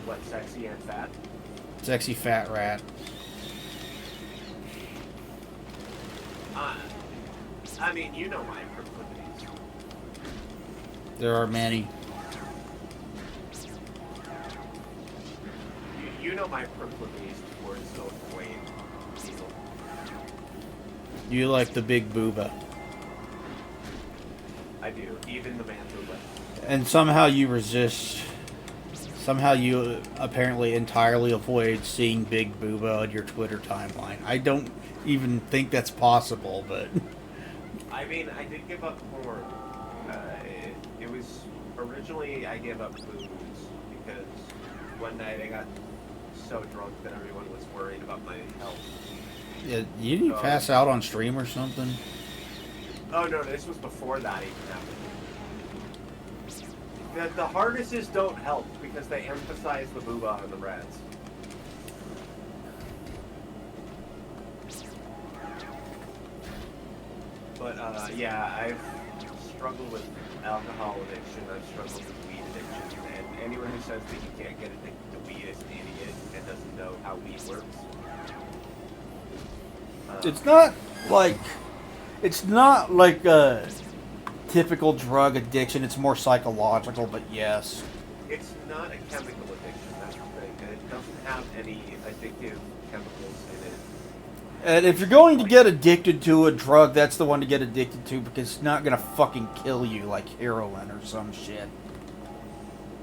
What, sexy and fat? Sexy fat rat. I mean, you know my proclivities. There are many. You know my proclivities towards the void people. You like the big booba. I do, even the man booba. And somehow you resist. Somehow you apparently entirely avoid seeing Big Booba on your Twitter timeline. I don't even think that's possible, but... I mean, I did give up porn. It was... Originally, I gave up booze because one night I got so drunk that everyone was worried about my health. Yeah, you didn't pass out on stream or something? Oh no, this was before that even happened. The harnesses don't help because they emphasize the booba and the rats. But yeah, I've struggled with alcohol addiction, I've struggled with weed addiction, and anyone who says that you can't get addicted to weed is an idiot and doesn't know how weed works. It's not like a typical drug addiction. It's more psychological, but yes. It's not a chemical addiction, that's the thing, and it doesn't have any addictive chemicals in it. And if you're going to get addicted to a drug, that's the one to get addicted to because it's not going to fucking kill you like heroin or some shit.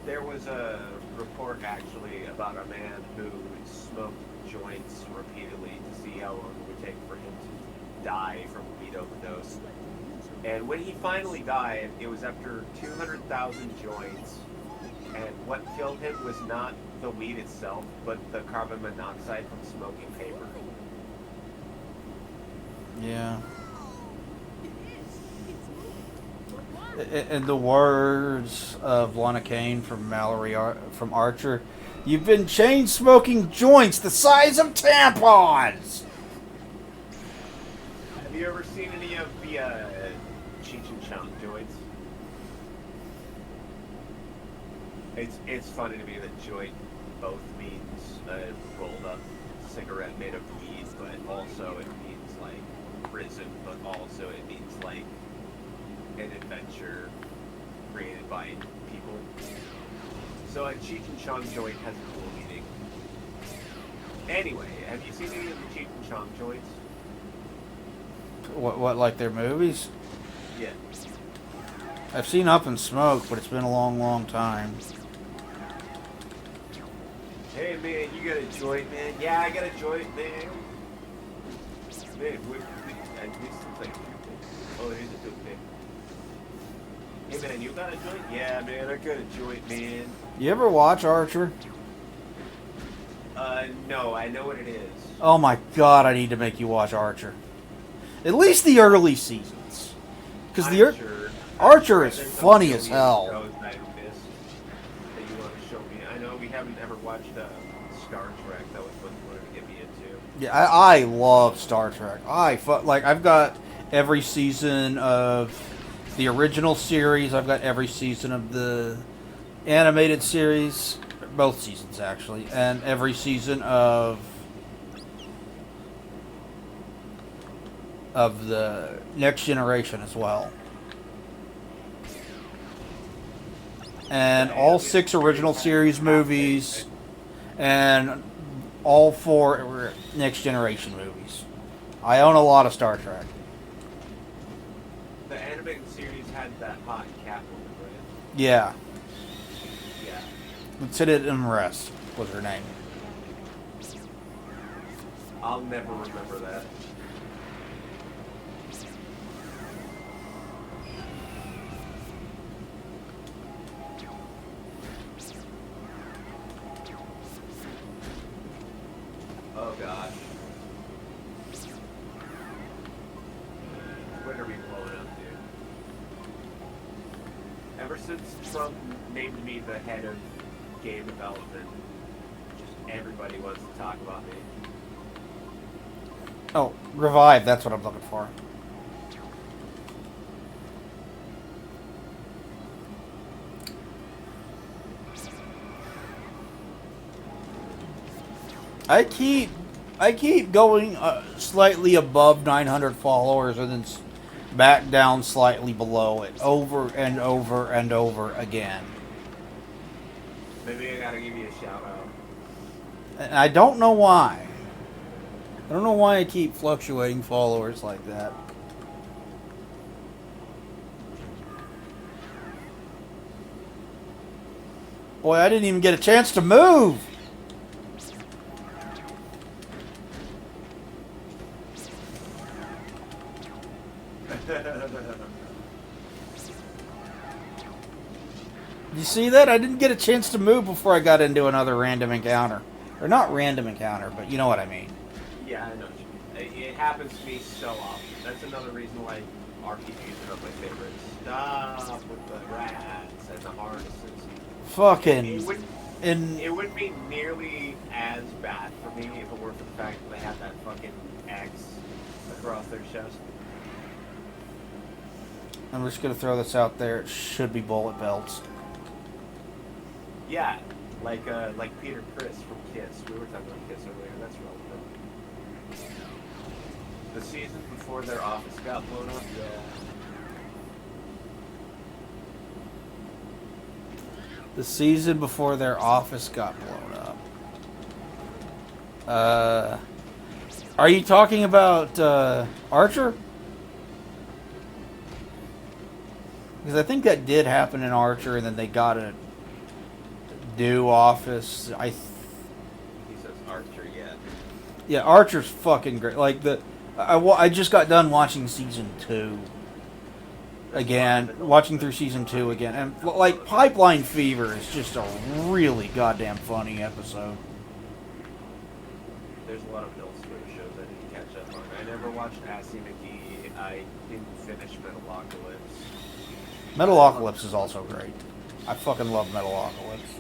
There was a report actually about a man who smoked joints repeatedly to see how long it would take for him to die from a weed overdose. And when he finally died, it was after 200,000 joints. And what killed him was not the weed itself, but the carbon monoxide from smoking paper. Yeah. In the words of Lana Kane from Mallory from Archer, you've been chain smoking joints the size of tampons. Have you ever seen any of the Cheech and Chong joints? It's funny to me that joint both means a rolled up cigarette made of weed, but also it means like prison, but also it means like an adventure created by people. So a Cheech and Chong joint has a cool meaning. Anyway, have you seen any of the Cheech and Chong joints? What, like their movies? Yeah. I've seen Up in Smoke, but it's been a long, long time. Hey man, you got a joint, man? Yeah, I got a joint, man. Man, this looks like a toothpick. Oh, here's a toothpick. Hey man, you got a joint? Yeah, man, I got a joint, man. You ever watch Archer? No, I know what it is. Oh my god, I need to make you watch Archer. At least the early seasons. Because the Sure. Archer is There's some funny as million hell. shows I missed. haven't ever watched Star Trek. That was what you wanted to get me into. Yeah, I love Star Trek. Like I've got every season of the original series. I've got every season of the animated series, both seasons actually, and every season of the Next Generation as well. And all 6 original series movies, and all 4 Next Generation movies. I own a lot of Star Trek. The animated series had that hot Catwoman, right? Yeah. Yeah. Lieutenant Imrest was her name. I'll never remember that. Oh gosh. When are we blowing up, dude? Ever since Trump named me the head of game development, just everybody wants to talk about me. Oh, Revive, that's what I'm looking for. I keep going slightly above 900 followers and then back down slightly below it over and over and over again. Maybe I gotta give you a shout out. And I don't know why. I don't know why I keep fluctuating followers like that. Boy, I didn't even get a chance to move. You see that? I didn't get a chance to move before I got into another random encounter. Or not random encounter, but you know what I mean. Yeah, I know what you mean. It happens to me so often. That's another reason why RPGs are my favorite. Stop with the rats and the harnesses. Fucking. It wouldn't be nearly as bad for me if it were for the fact that they had that fucking X across their chest. I'm just gonna throw this out there. It should be bullet belts. Yeah, like Peter Criss from Kiss. We were talking about Kiss earlier. That's relevant. The season before their office got blown up. Yeah. The season before their office got blown up. Are you talking about Archer? Because I think that did happen in Archer, and then they got a new office. He says Archer, yeah. Yeah, Archer's fucking great. Like I just got done watching season 2 again, watching through season 2 again, and like Pipeline Fever is just a really goddamn funny episode. There's a lot of Bill Swim shows I didn't catch up on. I never watched Assy McGee. I didn't finish Metalocalypse. Metalocalypse is also great. I fucking love Metalocalypse.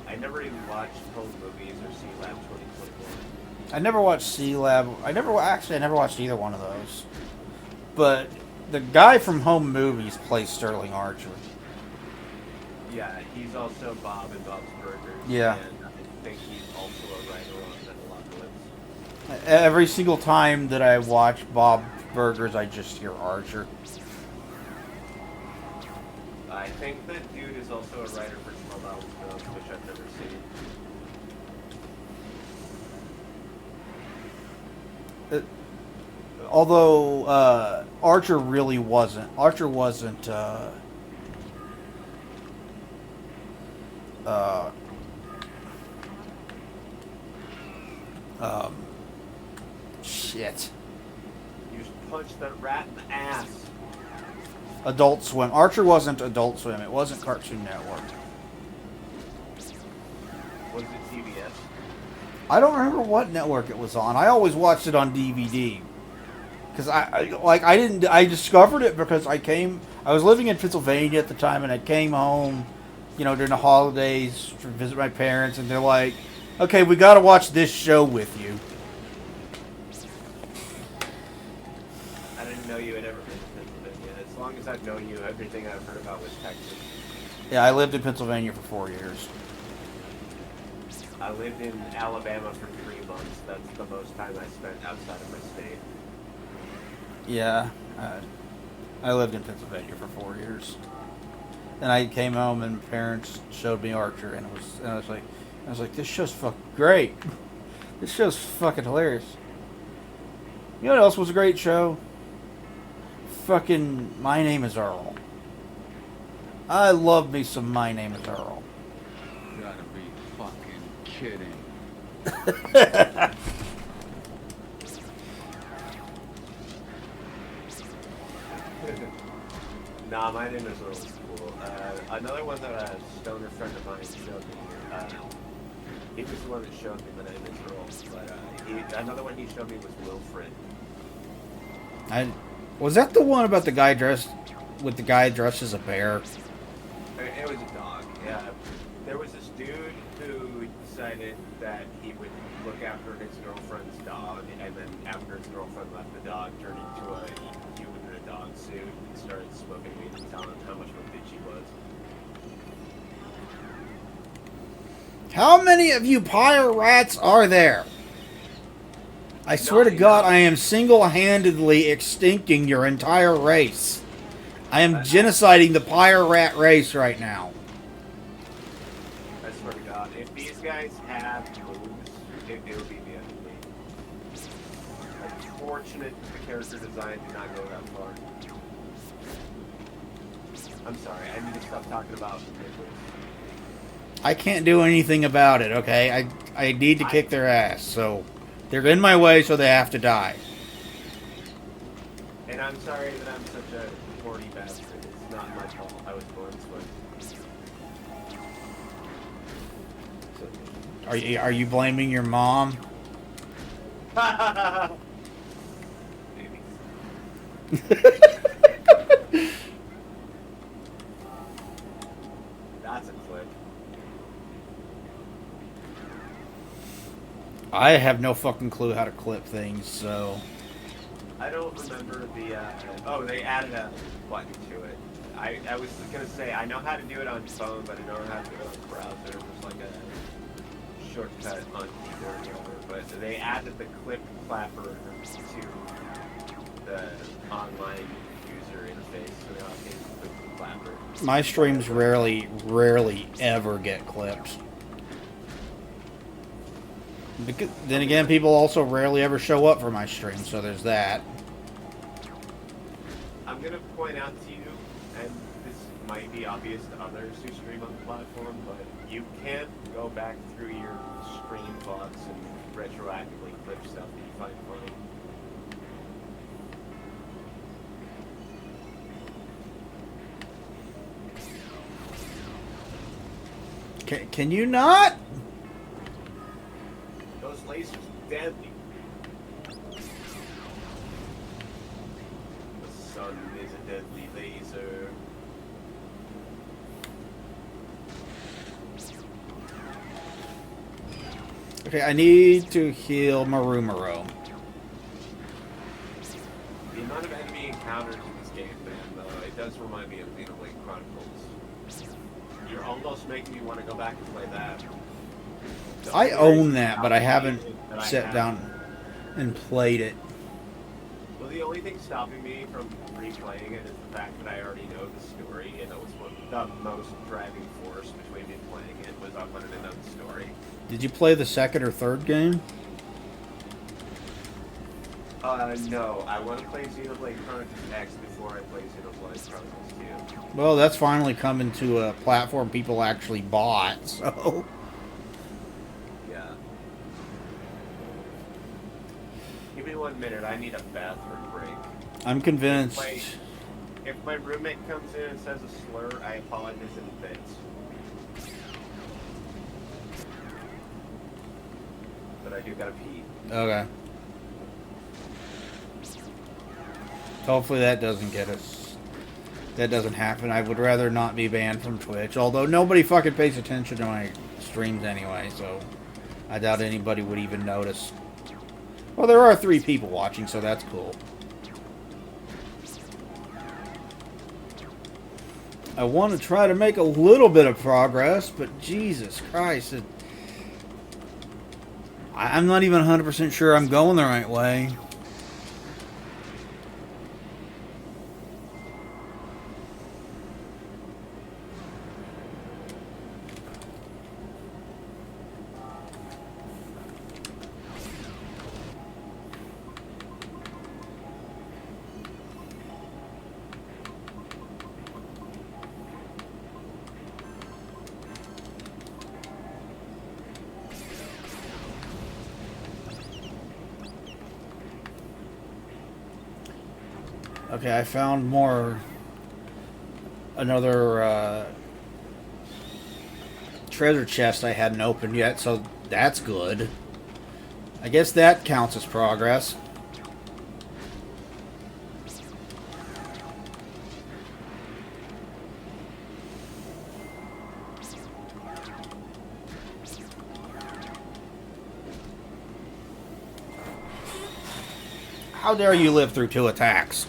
I never even watched Home Movies or C-Lab 2021. I never watched C-Lab. I never watched either one of those. But the guy from Home Movies plays Sterling Archer. Yeah, he's also Bob in Bob's Burgers. Yeah. And I think he's also a writer on Metalocalypse. Every single time that I watch Bob's Burgers, I just hear Archer. I think that dude is also a writer for Small Albums Ghost, which I've never seen. Although Archer really wasn't. Archer wasn't. Shit. You just punched that rat in the ass. Adult Swim. Archer wasn't Adult Swim. It wasn't Cartoon Network. Was it CBS? I don't remember what network it was on. I always watched it on DVD. Because I discovered it because I was living in Pennsylvania at the time, and I came home you know, during the holidays to visit my parents, and they're like, "Okay, we got to watch this show with you." I didn't know you had ever been to Pennsylvania. As long as I've known you, everything I've heard about was Texas. Yeah, I lived in Pennsylvania for 4 years. I lived in Alabama for 3 months. That's the most time I spent outside of my state. Yeah, I lived in Pennsylvania for 4 years, and I came home and parents showed me Archer, and I was like, this show's fucking great. This show's fucking hilarious. You know what else was a great show? Fucking My Name Is Earl. I love me some My Name Is Earl. You gotta be fucking kidding. Nah, my name is really cool. Another one that a stoner friend of mine showed me. He was the one that showed me My Name is Earl. But another one he showed me was Wilfred. Was that the one about the guy dressed as a bear? It was a dog. Yeah. There was this dude who decided that he would look after his girlfriend's dog, and then after his girlfriend left, the dog turned into a human in a dog suit and started smoking weed and telling him how much of a bitch he was. How many of you pyre rats are there? I swear to God, I am single-handedly extincting your entire race. I am genociding the pyre rat race right now. I swear to God, if these guys have moves, it would be the end of me. Unfortunate the character design did not go that far. I'm sorry, I need to stop talking about Midway. I can't do anything about it, okay? I need to kick their ass, so they're in my way, so they have to die. And I'm sorry that I'm such a horny bastard. It's not my fault. I was born this way. Are you blaming your mom? Maybe. That's a clip. I have no fucking clue how to clip things, so... I don't remember the, oh, they added a button to it. I was gonna say, I know how to do it on phone, but I don't know how to do it on browser. There's like a shortcut on keyboard or whatever, but they added the clip clapper to the online user interface, so they all can clip the clapper. My streams rarely ever get clipped. Because, then again, people also rarely ever show up for my stream, so there's that. I'm gonna point out to you, and this might be obvious to others who stream on the platform, but you can go back through your stream VODs and retroactively clip stuff that you find funny. Can you not? Those lasers are deadly. The sun is a deadly laser. Okay, I need to heal Marumaro. The amount of enemy encounters in this game, man, it does remind me of Xenoblade Chronicles. You're almost making me want to go back and play that. I own that, but I haven't sat down and played it. Well, the only thing stopping me from replaying it is the fact that I already know the story, and it was the most driving force between me playing it was I wanted to know the story. Did you play the second or third game? No. I want to play Xenoblade Chronicles X before I play Xenoblade Chronicles 2. Well, that's finally coming to a platform people actually bought, so... Yeah. Give me 1 minute. I need a bathroom break. I'm convinced... If my roommate comes in and says a slur, I apologize in advance. But I do gotta pee. Okay. Hopefully that doesn't get us. that doesn't happen. I would rather not be banned from Twitch, although nobody fucking pays attention to my streams anyway, so I doubt anybody would even notice. Well, there are 3 people watching, so that's cool. I want to try to make a little bit of progress, but Jesus Christ, I'm not even 100% sure I'm going the right way. Okay, I found another treasure chest I hadn't opened yet, so that's good. I guess that counts as progress. How dare you live through 2 attacks?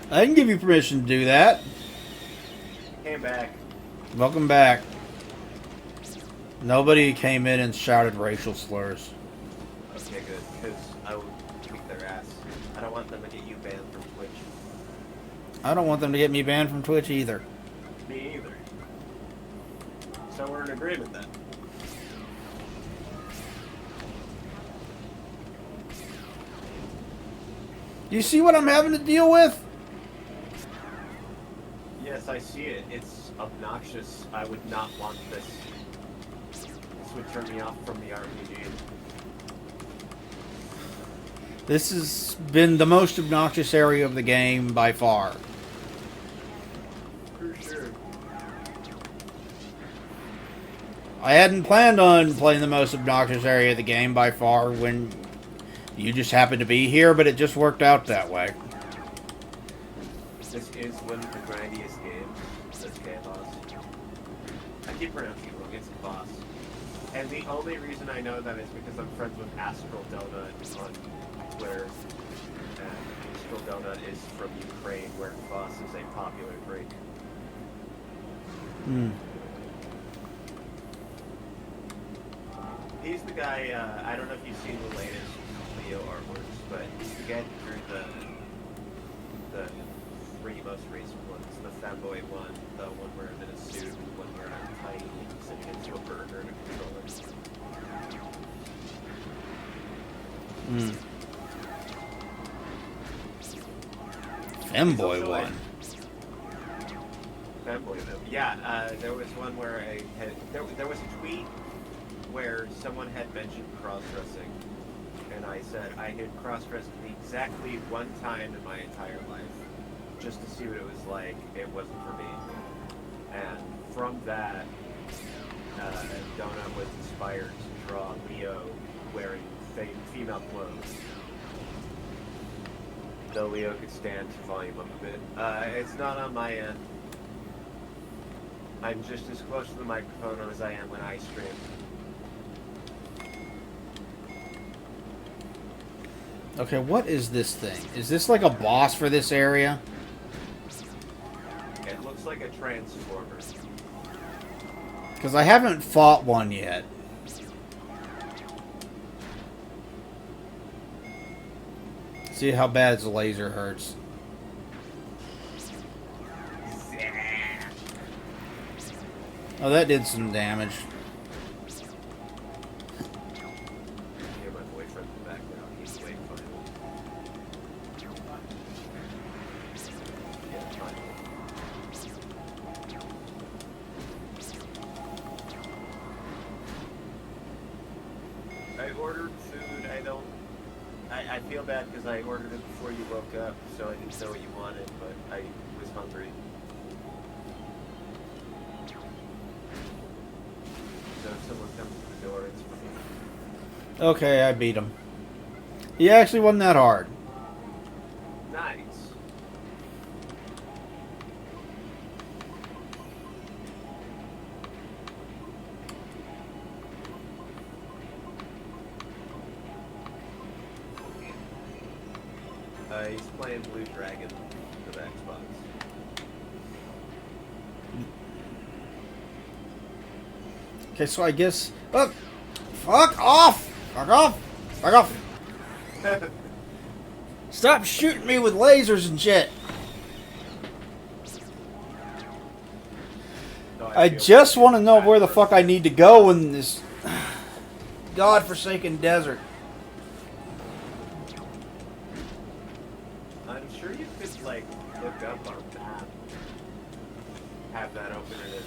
I didn't give you permission to do that. Came back. Welcome back. Nobody came in and shouted racial slurs. Okay, good, because I will kick their ass. I don't want them to get you banned from Twitch. I don't want them to get me banned from Twitch either. Me either. So we're in agreement then. You see what I'm having to deal with? Yes, I see it. It's obnoxious. I would not want this. This would turn me off from the RPG. This has been the most obnoxious area of the game by far. For sure. I hadn't planned on playing the most obnoxious area of the game by far when you just happened to be here, but it just worked out that way. This is one of the grindiest games. This game boss. I keep pronouncing it wrong. It's boss. And the only reason I know that is because I'm friends with Astral Donut on Twitter. And Astral Donut is from Ukraine, where boss is a popular drink. He's the guy, I don't know if you've seen the latest Leo artworks, but he's the guy that drew the 3 most recent ones. The Femboy one, the one where I'm in a suit, the one where I'm tiny sitting into a burger and a controller. Femboy one. Femboy though. Yeah, there was one where there was a tweet where someone had mentioned cross-dressing, and I said I had cross-dressed exactly 1 time in my entire life, just to see what it was like. It wasn't for me. And from that, Donut was inspired to draw Leo wearing female clothes. Though Leo could stand to volume up a bit. It's not on my end. I'm just as close to the microphone as I am when I stream. Okay, what is this thing? Is this like a boss for this area? It looks like a transformer. Because I haven't fought one yet. See how bad its laser hurts. Oh, that did some damage. Hear my boyfriend in the background. He's waiting for him. Yeah, fine. I ordered food. I feel bad because I ordered it before you woke up, so I didn't know what you wanted, but I was hungry. So if someone comes to the door, it's for me. Okay, I beat him. He actually wasn't that hard. Nice. He's playing Blue Dragon for the Xbox. Okay, so I guess. Look! Fuck off! Fuck off! Fuck off! Stop shooting me with lasers and shit! No, I feel just bad. want to know where the fuck I need to go in this godforsaken desert. I'm sure you could, like, look up our map. Have that open in a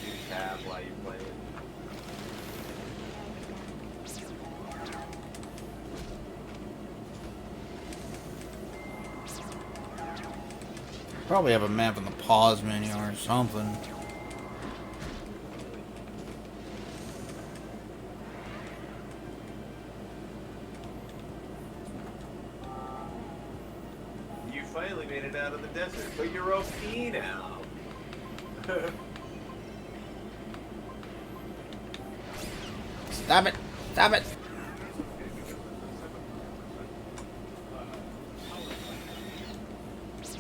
new tab while you play it. Probably have a map in the pause menu or something. You finally made it out of the desert, but you're OP now. Stop it! Stop it!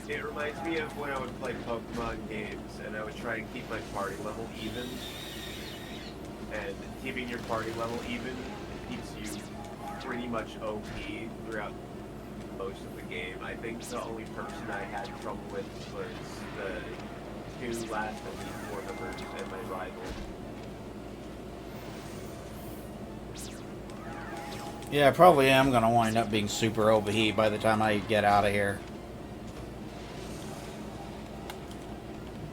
It reminds me of when I would play Pokemon games and I would try and keep my party level even. And keeping your party level even keeps you pretty much OP throughout most of the game. I think the only person I had trouble with was the two last Elite Four members and my rival. Yeah, I probably am going to wind up being super OP by the time I get out of here.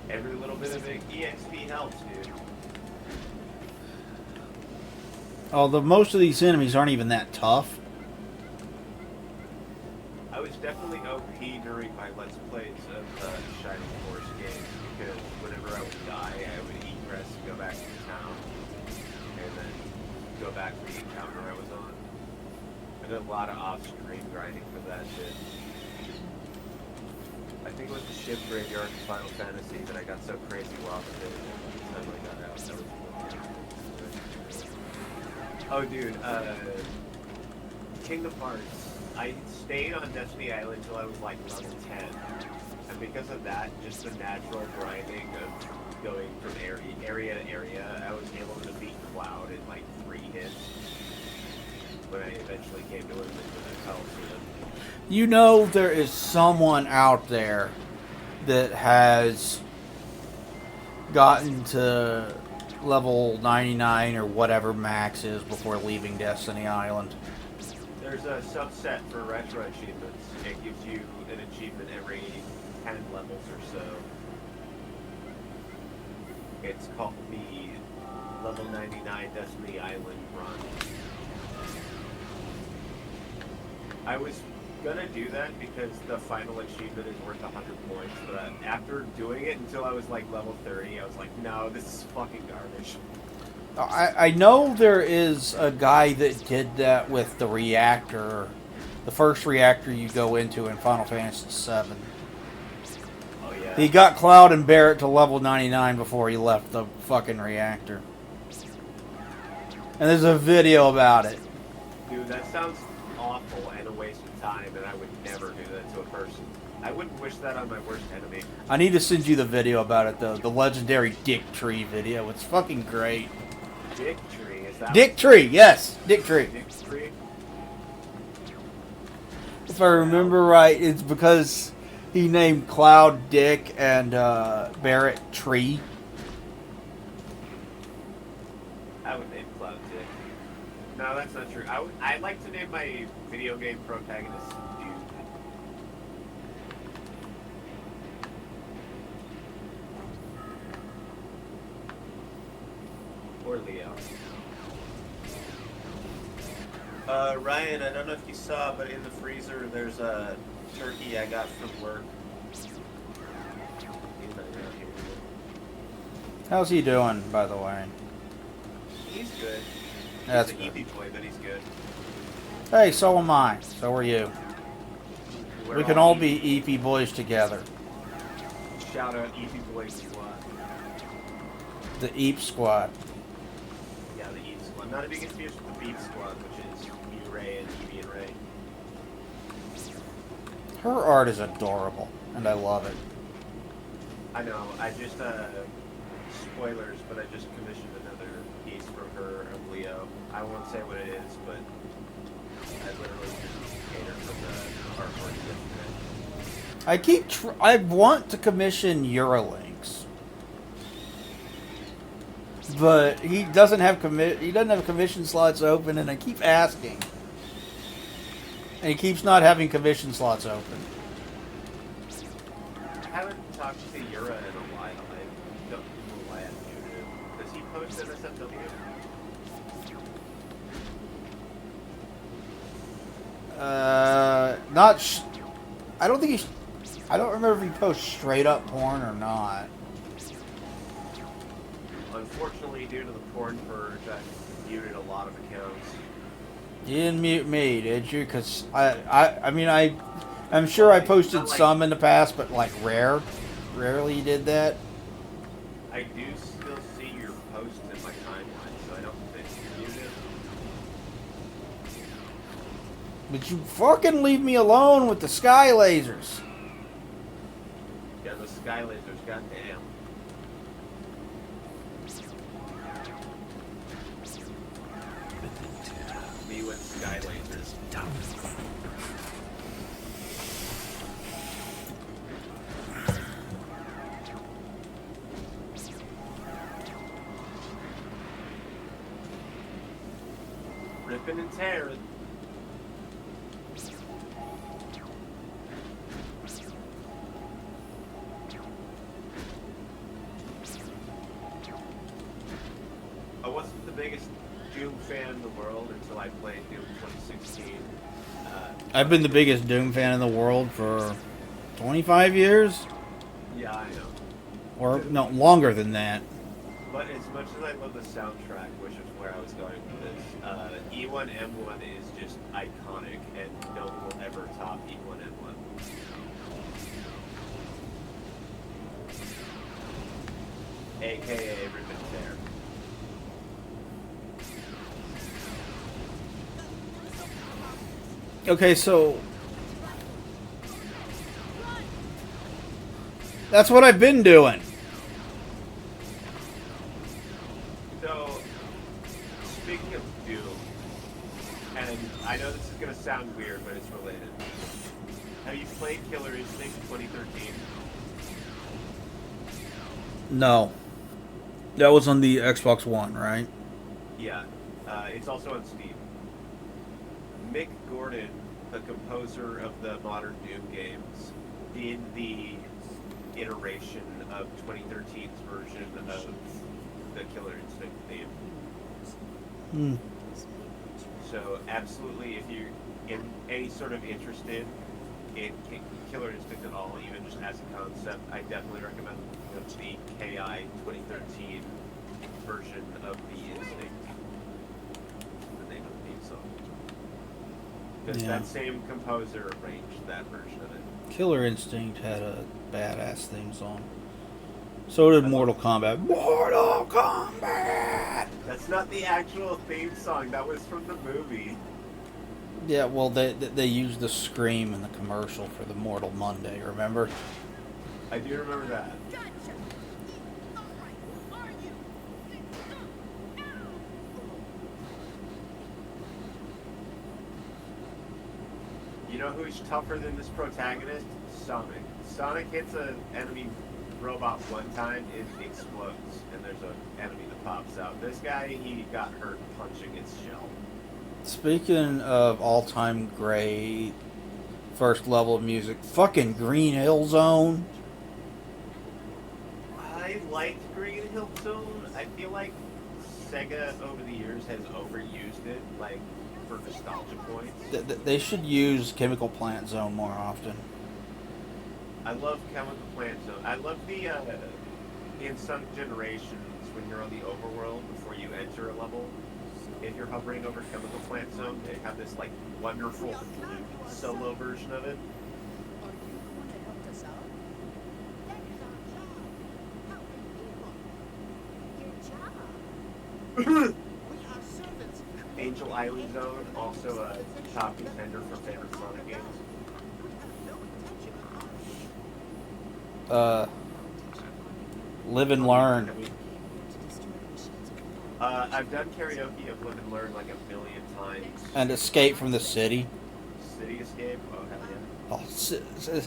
Every little bit of EXP helps, dude. Although most of these enemies aren't even that tough. I was definitely OP during my Let's Plays of Shining Force games because whenever I would die, I would eat rest, go back to town, and then go back to the encounter I was on. I did a lot of off-screen grinding for that shit. I think it was the ship graveyard in Final Fantasy that I got so crazy wild with it. And I finally got out. That was cool. Oh, dude, Kingdom Hearts. I stayed on Destiny Island until I was like level 10. And because of that, just the natural grinding of going from area to area, I was able to beat Cloud in like 3 hits. When I eventually came to him in the Coliseum. You know there is someone out there that has gotten to level 99 or whatever max is before leaving Destiny Island. There's a subset for retro achievements. It gives you an achievement every 10 levels or so. It's called the Level 99 Destiny Island Run. I was gonna do that because the final achievement is worth 100 points, but after doing it until I was like level 30, I was like, no, this is fucking garbage. I know there is a guy that did that with the reactor, the first reactor you go into in Final Fantasy VII. Oh yeah. He got Cloud and Barret to level 99 before he left the fucking reactor. And there's a video about it. Dude, that sounds awful and a waste of time, and I would never do that to a person. I wouldn't wish that on my worst enemy. I need to send you the video about it, though. The legendary Dick Tree video. It's fucking great. Dick Tree, is that Dick Tree, yes. Dick Tree. Dick Tree? If I remember right, it's because he named Cloud Dick and Barret Tree. I would name Cloud Dick. No, that's not true. I'd like to name my video game protagonist Dude. Or Leo. Ryan, I don't know if you saw, but in the freezer there's a turkey I got from work. He's not around here. How's he doing, by the way? He's good. That's He's an good. EP boy, but he's good. Hey, so am I. So are you. We're We can all EP. be EP boys together. Shout out EP Boys Squad. The Eep Squad. Yeah, the Eve Squad. Not to be confused with the Beef Squad, which is you, Ray, and Evie and Ray. Her art is adorable, and I love it. I know. I just spoilers, but I just commissioned another piece from her of Leo. I won't say what it is, but I literally just paid her from the artwork yesterday. I want to commission Eurolinks, but he doesn't have commission slots open, and I keep asking, and he keeps not having commission slots open. I haven't talked to Yura in a while. I don't know why I muted him. Does he post NSFW? I don't think I don't remember if he posts straight up porn or not. Unfortunately, due to the porn purge, I muted a lot of accounts. You didn't mute me, did you? Because I'm sure I posted some in the past, but like rarely you did that. I do still see your posts in my timeline, so I don't think you're muted. But you fucking leave me alone with the sky lasers. Yeah, the sky lasers, goddamn. Me with sky lasers. Ripping and tearing. I wasn't the biggest Doom fan in the world until I played Doom 2016. I've been the biggest Doom fan in the world for 25 years, Yeah, I know. or no, longer than that. But as much as I love the soundtrack, which is where I was going with this, E1M1 is just iconic, and no one will ever top E1M1. AKA Rip and Tear. Okay, so that's what I've been doing. So, speaking of Doom, and I know this is going to sound weird, but it's related. Have you played Killer Instinct 2013? No, that was on the Xbox One, right? Yeah. It's also on Steam. Mick Gordon, the composer of the modern Doom games, did the iteration of 2013's version of the Killer Instinct theme. Hmm. So absolutely, if you're in any sort of interested in Killer Instinct at all, even just as a concept, I definitely recommend the KI 2013 version of the Instinct. The name of the theme song. Because Yeah. that same composer arranged that version of it. Killer Instinct had a badass theme song. So did Mortal Kombat. Mortal Kombat! That's not the actual theme song. That was from the movie. Yeah, well, they used the scream in the commercial for the Mortal Monday, remember? I do remember that. You know who's tougher than this protagonist? Sonic. Sonic hits an enemy robot one time, it explodes, and there's an enemy that pops out. This guy, he got hurt punching its shell. Speaking of all-time great first level of music, fucking Green Hill Zone. I liked Green Hill Zone. I feel like Sega over the years has overused it, like, for nostalgia points. They should use Chemical Plant Zone more often. I love Chemical Plant Zone. I love the, in some generations, when you're on the overworld, before you enter a level, if you're hovering over Chemical Plant Zone, they have this, like, wonderful solo version of it. Angel Island Zone, also a top contender for favorite Sonic games. Live and Learn. I've done karaoke of Live and Learn like a million times. And Escape from the City. City Escape? Oh, hell yeah. Oh,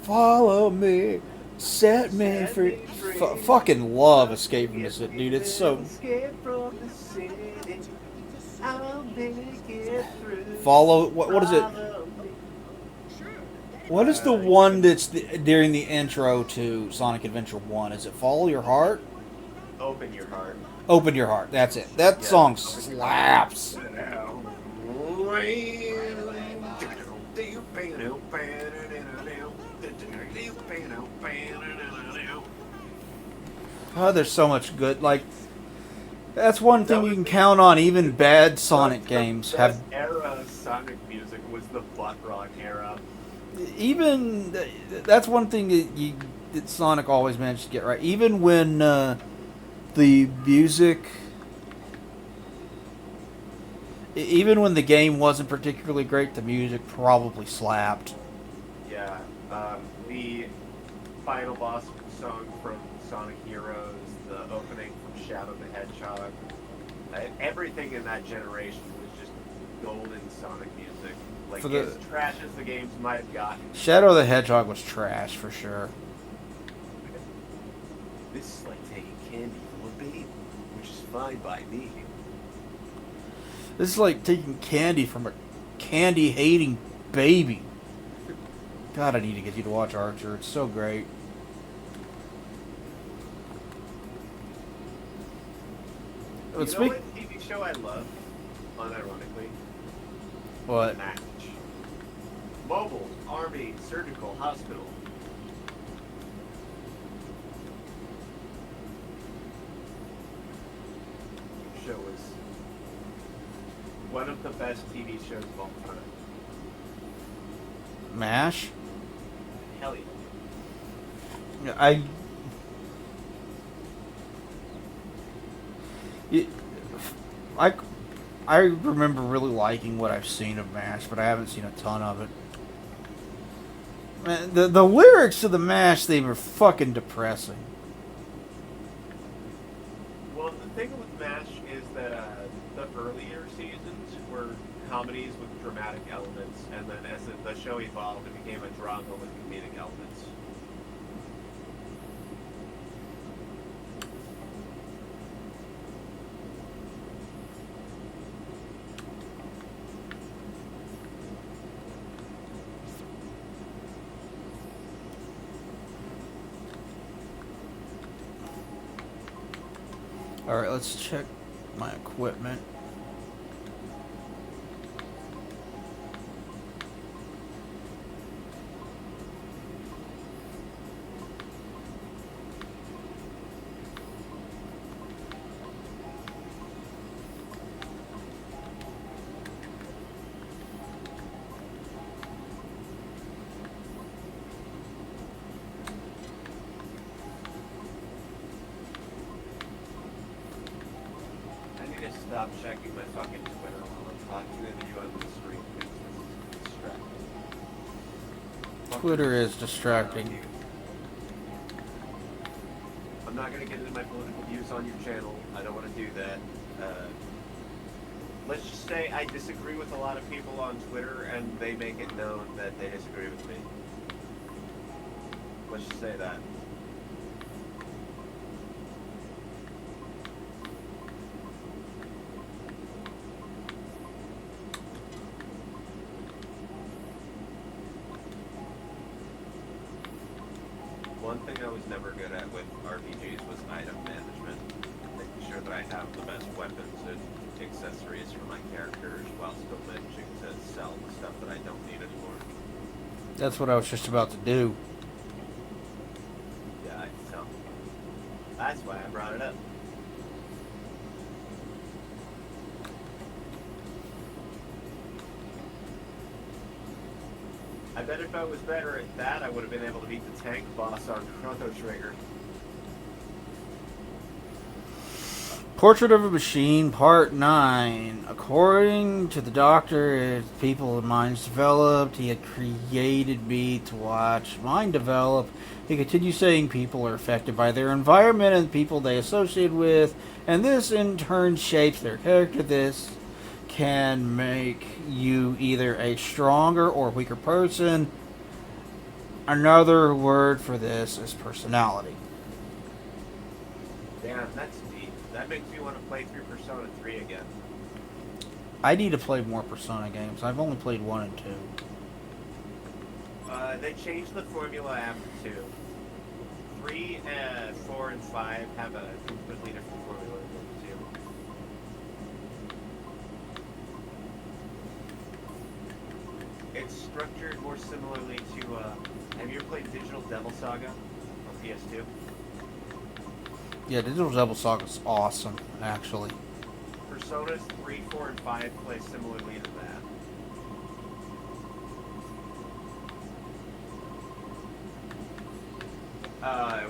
follow me, set me free. Fucking love Escape from the City, dude. It's so. Escape from the city. I'll make it through. Follow. What is it? Follow me. What is the one that's during the intro to Sonic Adventure 1? Is it Follow Your Heart? Open your heart. Open Your Heart. That's it. That Yeah. song slaps. Oh, there's so much good. Like, that's one thing you can count on. Even bad Sonic games have. The era of Sonic music was the butt rock era. Even that's one thing that Sonic always managed to get right. Even when the music, even when the game wasn't particularly great, the music probably slapped. Yeah, the final boss song from Sonic Heroes, the opening from Shadow the Hedgehog, everything in that generation was just golden Sonic music. Like, as trash as the games might have gotten. Shadow the Hedgehog was trash for sure. This is like taking candy from a baby, which is fine by me. This is like taking candy from a candy-hating baby. God, I need to get you to watch Archer. It's so great. You know what TV show I love, unironically? What? Match. Mobile, Army, Surgical, Hospital. Show was one of the best TV shows of all time. MASH? Hell yeah. I I remember really liking what I've seen of MASH, but I haven't seen a ton of it. Man, the lyrics to the MASH theme are fucking depressing. Well, the thing with MASH is that the earlier seasons were comedies with dramatic elements, and then as the show evolved, it became a drama with comedic elements. Alright, let's check my equipment. Stop checking my fucking Twitter while I'm talking to you on the screen because this is distracting. Twitter is distracting. I'm not going to get into my political views on your channel. I don't want to do that. Let's just say I disagree with a lot of people on Twitter and they make it known that they disagree with me. Let's just say that. One thing I was never good at with RPGs was item management. Making sure that I have the best weapons and accessories for my characters while still managing to sell the stuff that I don't need anymore. That's what I was just about to do. Yeah, I can tell. That's why I brought it up. I bet if I was better at that, I would have been able to beat the tank boss on Chrono Trigger. Portrait of a Machine, Part 9. According to the doctor, as people and minds developed, he had created me to watch mine develop. He continues saying people are affected by their environment and the people they associate with, and this in turn shapes their character. This can make you either a stronger or weaker person. Another word for this is personality. Damn, that's deep. That makes me want to play through Persona 3 again. I need to play more Persona games. I've only played 1 and 2. They changed the formula after 2. 3, 4, and 5 have a completely different formula than 2. It's structured more similarly to, have you ever played Digital Devil Saga on PS2? Yeah, Digital Devil Saga is awesome, actually. Personas 3, 4, and 5 play similarly to that.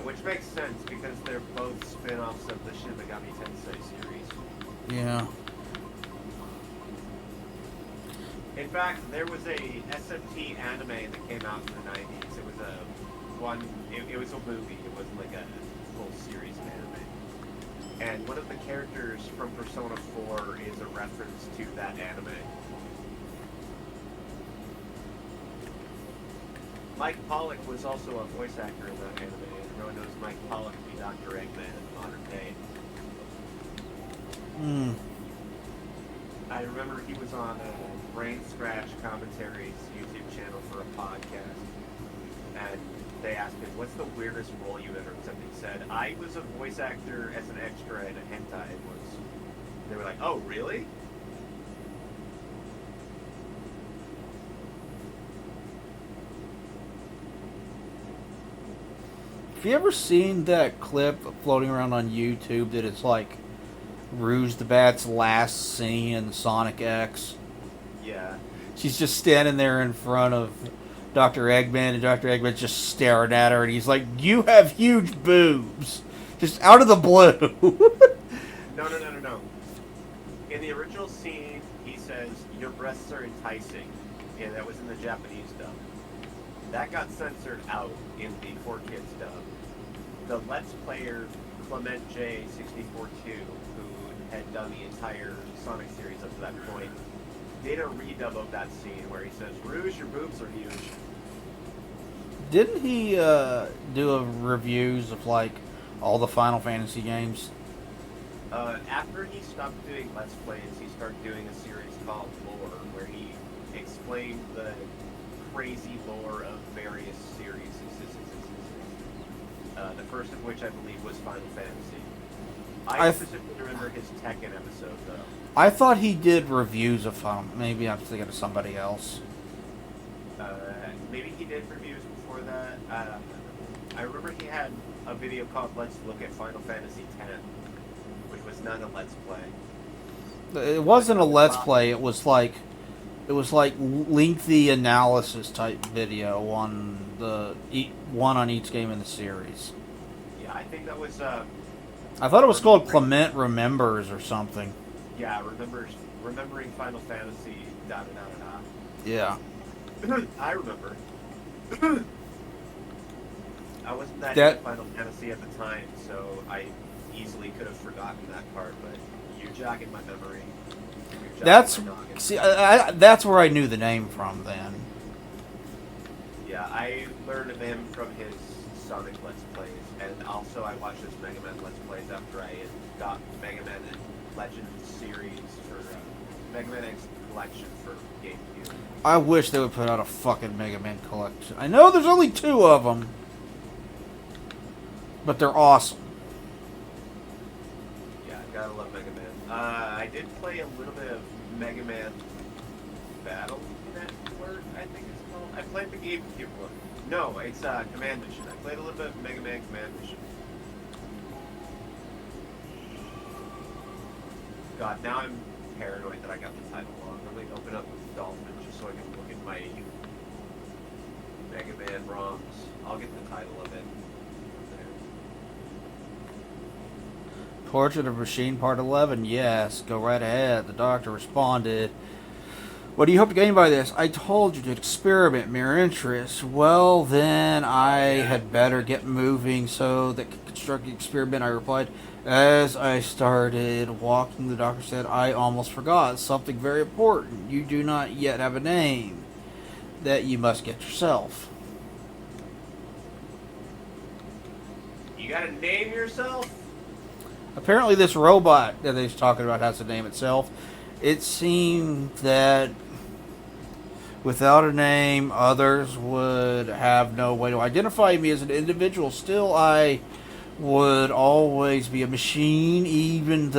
Which makes sense because they're both spin-offs of the Shin Megami Tensei series. Yeah. In fact, there was a SMT anime that came out in the 90s. It was it was a movie. It wasn't like a full series of anime. And one of the characters from Persona 4 is a reference to that anime. Mike Pollock was also a voice actor in that anime, and everyone knows Mike Pollock to be Dr. Eggman in modern day. I remember he was on a Brain Scratch Commentaries YouTube channel for a podcast, and they asked him, what's the weirdest role you ever accepted? He said, I was a voice actor as an extra in a hentai once. They were like, oh, really? Have you ever seen that clip floating around on YouTube that it's like Rouge the Bat's last scene in Sonic X? Yeah. She's just standing there in front of Dr. Eggman, and Dr. Eggman's just staring at her, and he's like, you have huge boobs. Just out of the blue. No. In the original scene, he says, your breasts are enticing. Yeah, that was in the Japanese dub. That got censored out in the 4Kids dub. The Let's Player, Clement J642, who had done the entire Sonic series up to that point, did a redub of that scene where he says, Rouge, your boobs are huge. Didn't he do a reviews of like all the Final Fantasy games? After he stopped doing Let's Plays, he started doing a series called Lore, where he explained the crazy lore of various series. The first of which I believe was Final Fantasy. I specifically remember his Tekken episode, though. I thought he did reviews of them. Maybe I'm thinking of somebody else. Maybe he did reviews before that. I remember he had a video called Let's Look at Final Fantasy X, which was not a Let's Play. It wasn't a Let's Play. It was like lengthy analysis type video on one on each game in the series. Yeah, I think that was. I thought it was called Clement Remembers or something. Yeah, remembering Final Fantasy. Da da da da. Yeah. I remember. I wasn't that into Final Fantasy at the time, so I easily could have forgotten that part. But you're jogging my memory. That's that's where I knew the name from then. Yeah, I learned of him from his Sonic Let's Plays, and also I watched his Mega Man Let's Plays after I had got Mega Man Legends series for Mega Man X Collection for GameCube. I wish they would put out a fucking Mega Man collection. I know there's only 2 of them, but they're awesome. Yeah, gotta love Mega Man. I did play a little bit of Mega Man Battle Network, I think it's called. I played the GameCube one. No, it's Command Mission. I played a little bit of Mega Man Command Mission. God, now I'm paranoid that I got the title wrong. I'm going to open up Dolphin just so I can look at my Mega Man ROMs. I'll get the title of it. Portrait of Machine Part 11. Yes, go right ahead. The doctor responded. What do you hope to gain by this? I told you to experiment, mere interest. Well, then I had better get moving so that could construct the experiment, I replied. As I started walking, the doctor said, I almost forgot something very important. You do not yet have a name that you must get yourself. You gotta name yourself? Apparently this robot that he's talking about has to name itself. It seemed that without a name, others would have no way to identify me as an individual. Still, I would always be a machine, even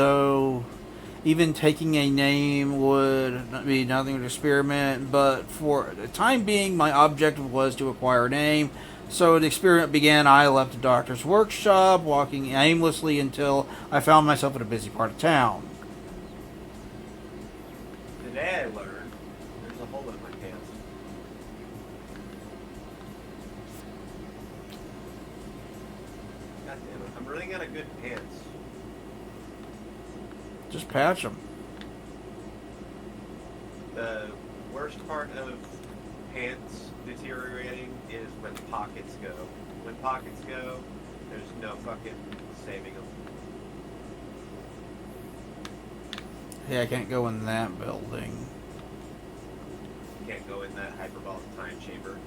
taking a name would be nothing to experiment. But for the time being, my objective was to acquire a name. So the experiment began. I left the doctor's workshop, walking aimlessly until I found myself in a busy part of town. Today I learned there's a hole in my pants. God damn it, I'm running out of good pants. Just patch them. The worst part of pants deteriorating is when pockets go. When pockets go, there's no fucking saving them. Hey, I can't go in that building. Can't go in that hyperbolic time chamber.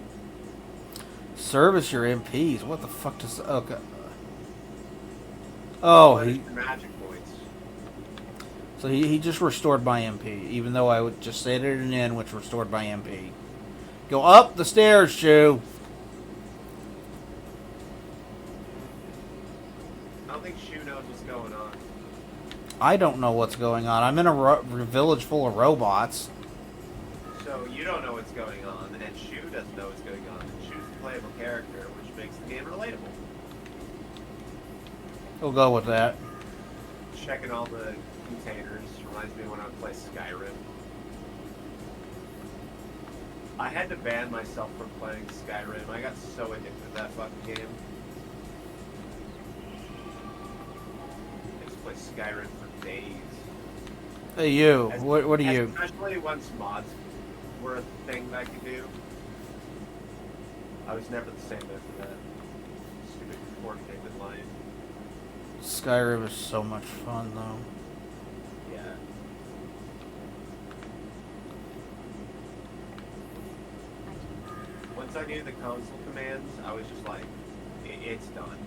Service your MPs. What the fuck does... Okay. Oh, What is he... your magic points? So he just restored my MP, even though I would just say it at an end, which restored my MP. Go up the stairs, Shu. I don't think Shu knows what's going on. I don't know what's going on. I'm in a village full of robots. So you don't know what's going on, and Shu doesn't know what's going on. And Shu's the playable character, which makes the game relatable. We'll go with that. Checking all the containers reminds me of when I would play Skyrim. I had to ban myself from playing Skyrim. I got so addicted to that fucking game. I used to play Skyrim for days. Hey, you. What are you? Especially once mods were a thing that I could do. I was never the same after that. Stupid coordinated life. Skyrim is so much fun, though. Yeah. Once I knew the console commands, I was just like, it's done.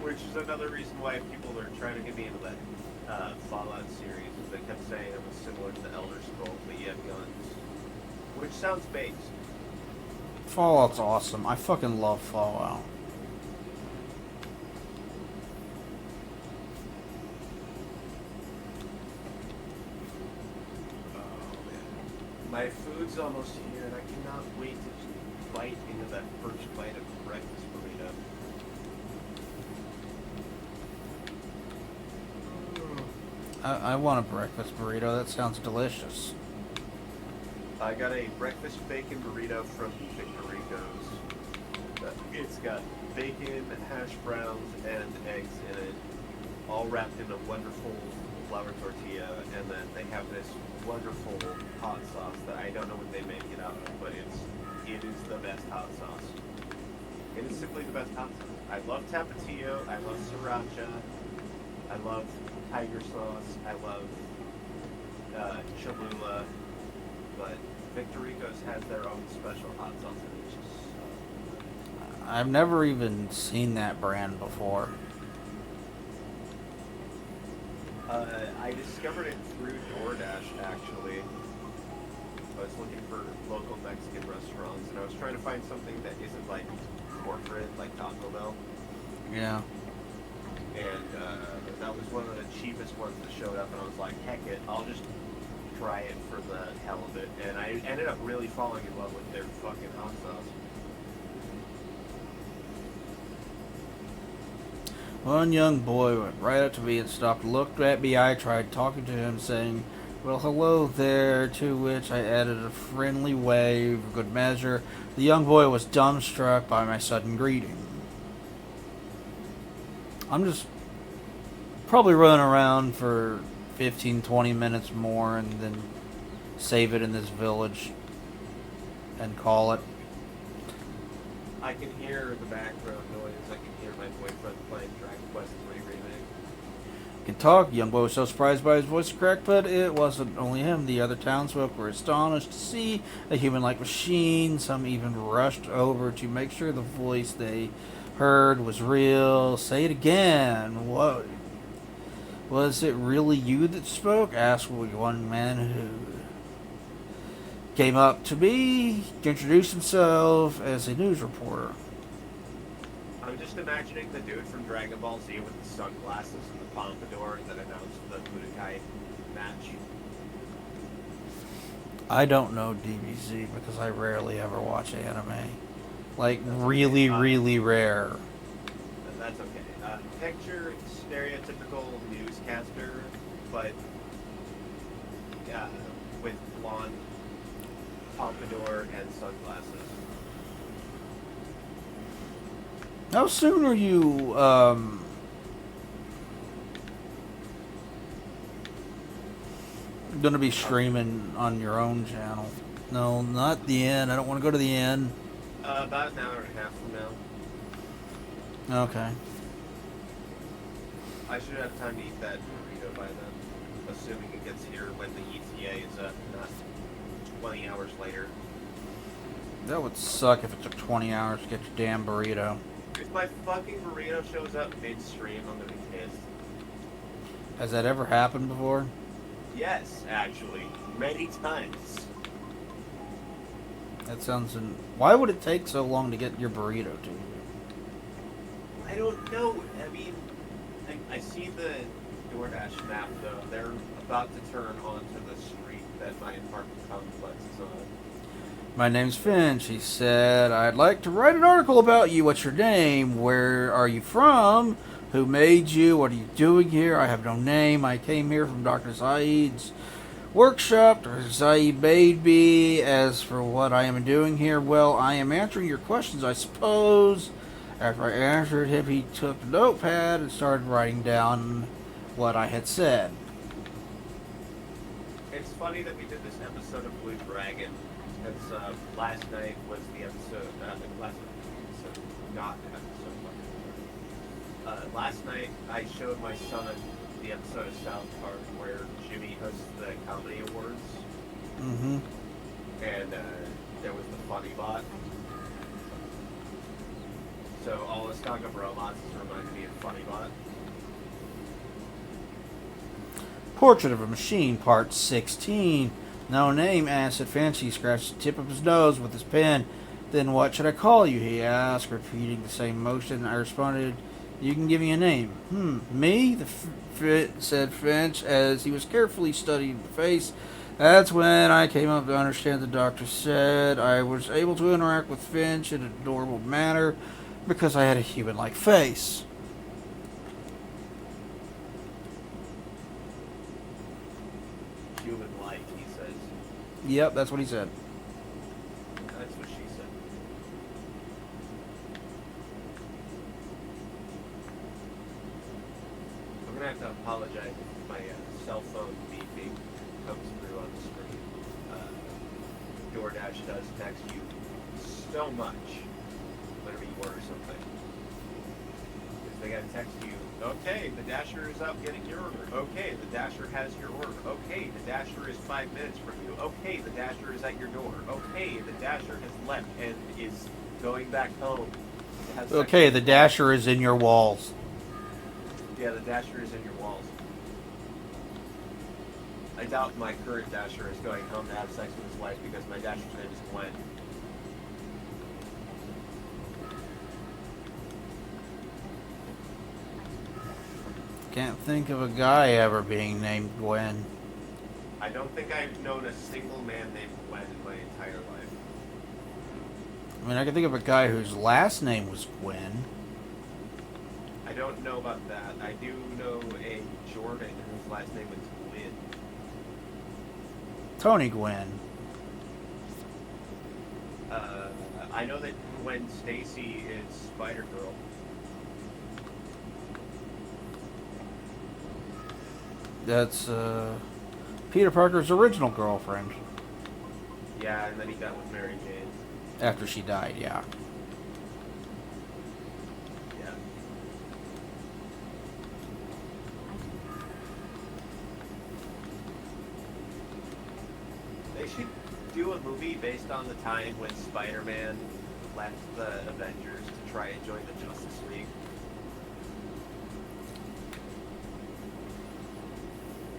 Which is another reason why people are trying to get me into that Fallout series, is they kept saying it was similar to the Elder Scrolls, but you have guns. Which sounds based. Fallout's awesome. I fucking love Fallout. My food's almost here, and I cannot wait to just bite into that first bite of breakfast burrito. I want a breakfast burrito. That sounds delicious. I got a breakfast bacon burrito from Victorico's. It's got bacon, hash browns, and eggs in it, all wrapped in a wonderful flour tortilla, and then they have this wonderful hot sauce that I don't know what they make it out of, but it is the best hot sauce. It is simply the best hot sauce. I love Tapatio, I love Sriracha, I love Tiger sauce, I love Cholula, but Victorico's has their own special hot sauce, and it's just so good. I've never even seen that brand before. I discovered it through DoorDash, actually. I was looking for local Mexican restaurants, and I was trying to find something that isn't like corporate, like Taco Bell. Yeah. And that was one of the cheapest ones that showed up, and I was like, heck it, I'll just try it for the hell of it. And I ended up really falling in love with their fucking hot sauce. One young boy went right up to me and stopped, looked at me. I tried talking to him, saying, "Well, hello there," to which I added a friendly wave for good measure. The young boy was dumbstruck by my sudden greeting. I'm just probably running around for 15, 20 minutes more and then save it in this village and call it. I can hear the background noise. I can hear my boyfriend playing Dragon Quest III Remake. Can talk. Young boy was so surprised by his voice crack, but it wasn't only him. The other townsfolk were astonished to see a human-like machine. Some even rushed over to make sure the voice they heard was real. "Say it again. What? Was it really you that spoke?" asked one man who came up to me to introduce himself as a news reporter. I'm just imagining the dude from Dragon Ball Z with the sunglasses and the pompadour that announced the Budokai match. I don't know DBZ because I rarely ever watch anime. Like, really, really rare. That's okay. Picture stereotypical newscaster, but with blonde pompadour and sunglasses. How soon are you, gonna be streaming on your own channel? No, not the end. I don't want to go to the end. About an hour and a half from now. Okay. I should have time to eat that burrito by then, assuming it gets here when the ETA is up, not 20 hours later. That would suck if it took 20 hours to get your damn burrito. If my fucking burrito shows up midstream, I'm gonna be pissed. Has that ever happened before? Yes, actually. Many times. That sounds... Why would it take so long to get your burrito to you? I don't know. I mean, I see the DoorDash map, though. They're about to turn onto the street that my apartment complex is on. My name's Finch. He said, "I'd like to write an article about you. What's your name? Where are you from? Who made you? What are you doing here? I have no name. I came here from Dr. Zaid's workshop. Dr. Zaid made me. As for what I am doing here, well, I am answering your questions, I suppose." After I answered him, he took a notepad and started writing down what I had said. It's funny that we did this episode of Blue Dragon, because last night was the episode, not episode. Last night I showed my son the episode of South Park where Jimmy hosts the comedy awards, Mm-hmm. and there was the funny bot. So all this talk of robots has reminded me of Funny Bot. Portrait of a Machine, Part 16. "No name," answered Finch. He scratched the tip of his nose with his pen. "Then what should I call you?" he asked, repeating the same motion. I responded, "You can give me a name." Me?" said Finch, as he was carefully studying the face. That's when I came up to understand the doctor said. I was able to interact with Finch in a normal manner because I had a human-like face. Human-like, he says. Yep, that's what he said. That's what she said. I'm gonna have to apologize if my cell phone beeping comes through on the screen. DoorDash does text you so much whenever you order something. Because they gotta text you, "Okay, the Dasher is out getting your order. Okay, the Dasher has your order. Okay, the Dasher is 5 minutes from you. Okay, the Dasher is at your door. Okay, the Dasher has left and is going back home." Okay, the Dasher is in your walls. Yeah, the Dasher is in your walls. I doubt my current Dasher is going home to have sex with his wife because my Dasher's name is Gwen. Can't think of a guy ever being named Gwen. I don't think I've known a single man named Gwen in my entire life. I mean, I can think of a guy whose last name was Gwen. I don't know about that. I do know a Jordan whose last name is Gwynn. Tony Gwynn. I know that Gwen Stacy is Spider-Girl. That's Peter Parker's original girlfriend. Yeah, and then he got with Mary Jane. After she died, yeah. Yeah. They should do a movie based on the time when Spider-Man left the Avengers to try and join the Justice League.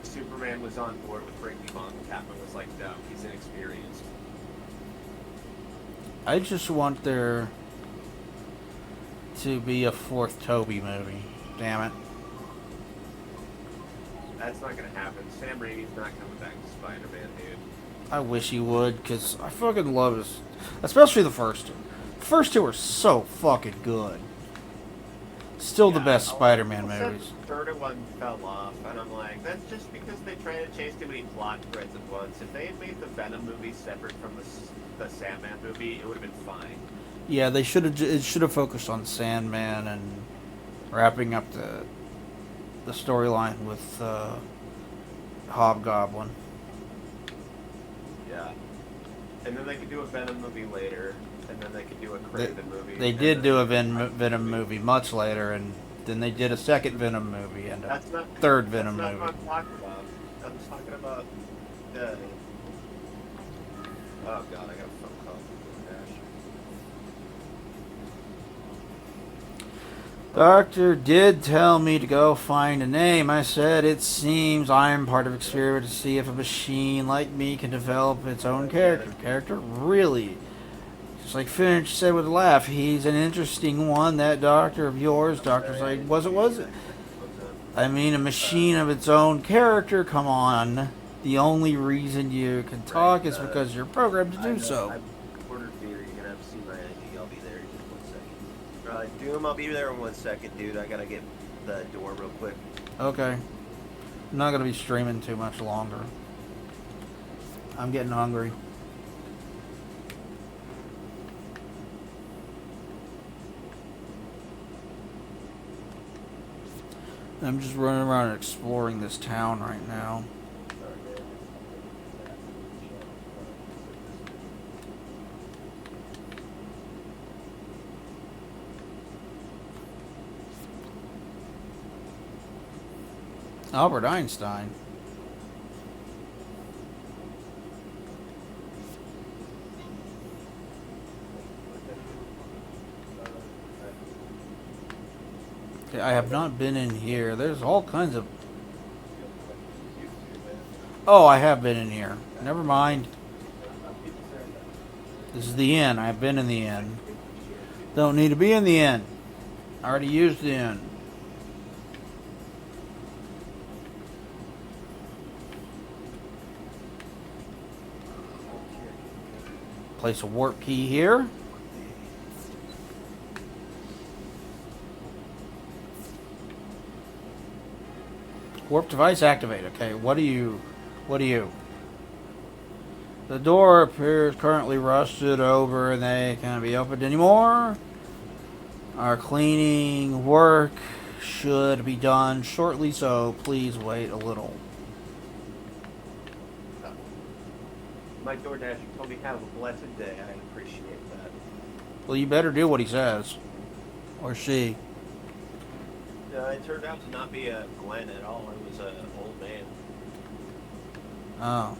Superman was on board with bringing him on. Catwoman was like, no, he's inexperienced. I just want there to be a fourth Toby movie. Damn it. That's not gonna happen. Sam Raimi's not coming back to Spider-Man, dude. I wish he would, because I fucking love his... Especially the first two. The first two are so fucking good. Still the best Spider-Man People said movies. The third one fell off, and I'm like, that's just because they tried to chase too many plot threads at once. If they had made the Venom movie separate from the Sandman movie, it would have been fine. Yeah, they should have. It should have focused on Sandman and wrapping up the storyline with Hobgoblin. Yeah. And then they could do a Venom movie later, and then they could do a Craven movie. They and did then do a they could Venom movie much later, and then they did a second Venom movie and a That's not third Venom that's movie. not what I'm talking about. I'm just talking about the. Oh god, I got a phone call from Dash. Doctor did tell me to go find a name. I said, it seems I am part of experiment to see if a machine like me can develop its own character. Character? Really? Just like Finch said with a laugh, he's an interesting one, that doctor of yours. Doctor's like, was it? What's up? I mean, a machine of its own character, come on. The only reason you can talk is because you're programmed to do so. I ordered beer. You're gonna have to see my ID. I'll be there in just 1 second. Doom, I'll be there in 1 second, dude. I gotta get the door real quick. Okay. I'm not going to be streaming too much longer. I'm getting hungry. I'm just running around exploring this town right now. Albert Einstein. Okay, I have not been in here. There's all kinds of... Oh, I have been in here. Never mind. This is the inn. I've been in the inn. Don't need to be in the inn. I already used the inn. Place a warp key here. Warp device activate. Okay, what do you? The door appears currently rusted over and they can't be opened anymore. Our cleaning work should be done shortly, so please wait a little. My DoorDasher told me have a blessed day. I appreciate that. Well, you better do what he says. Or she. It turned out to not be a Glenn at all. It was an old man. Oh.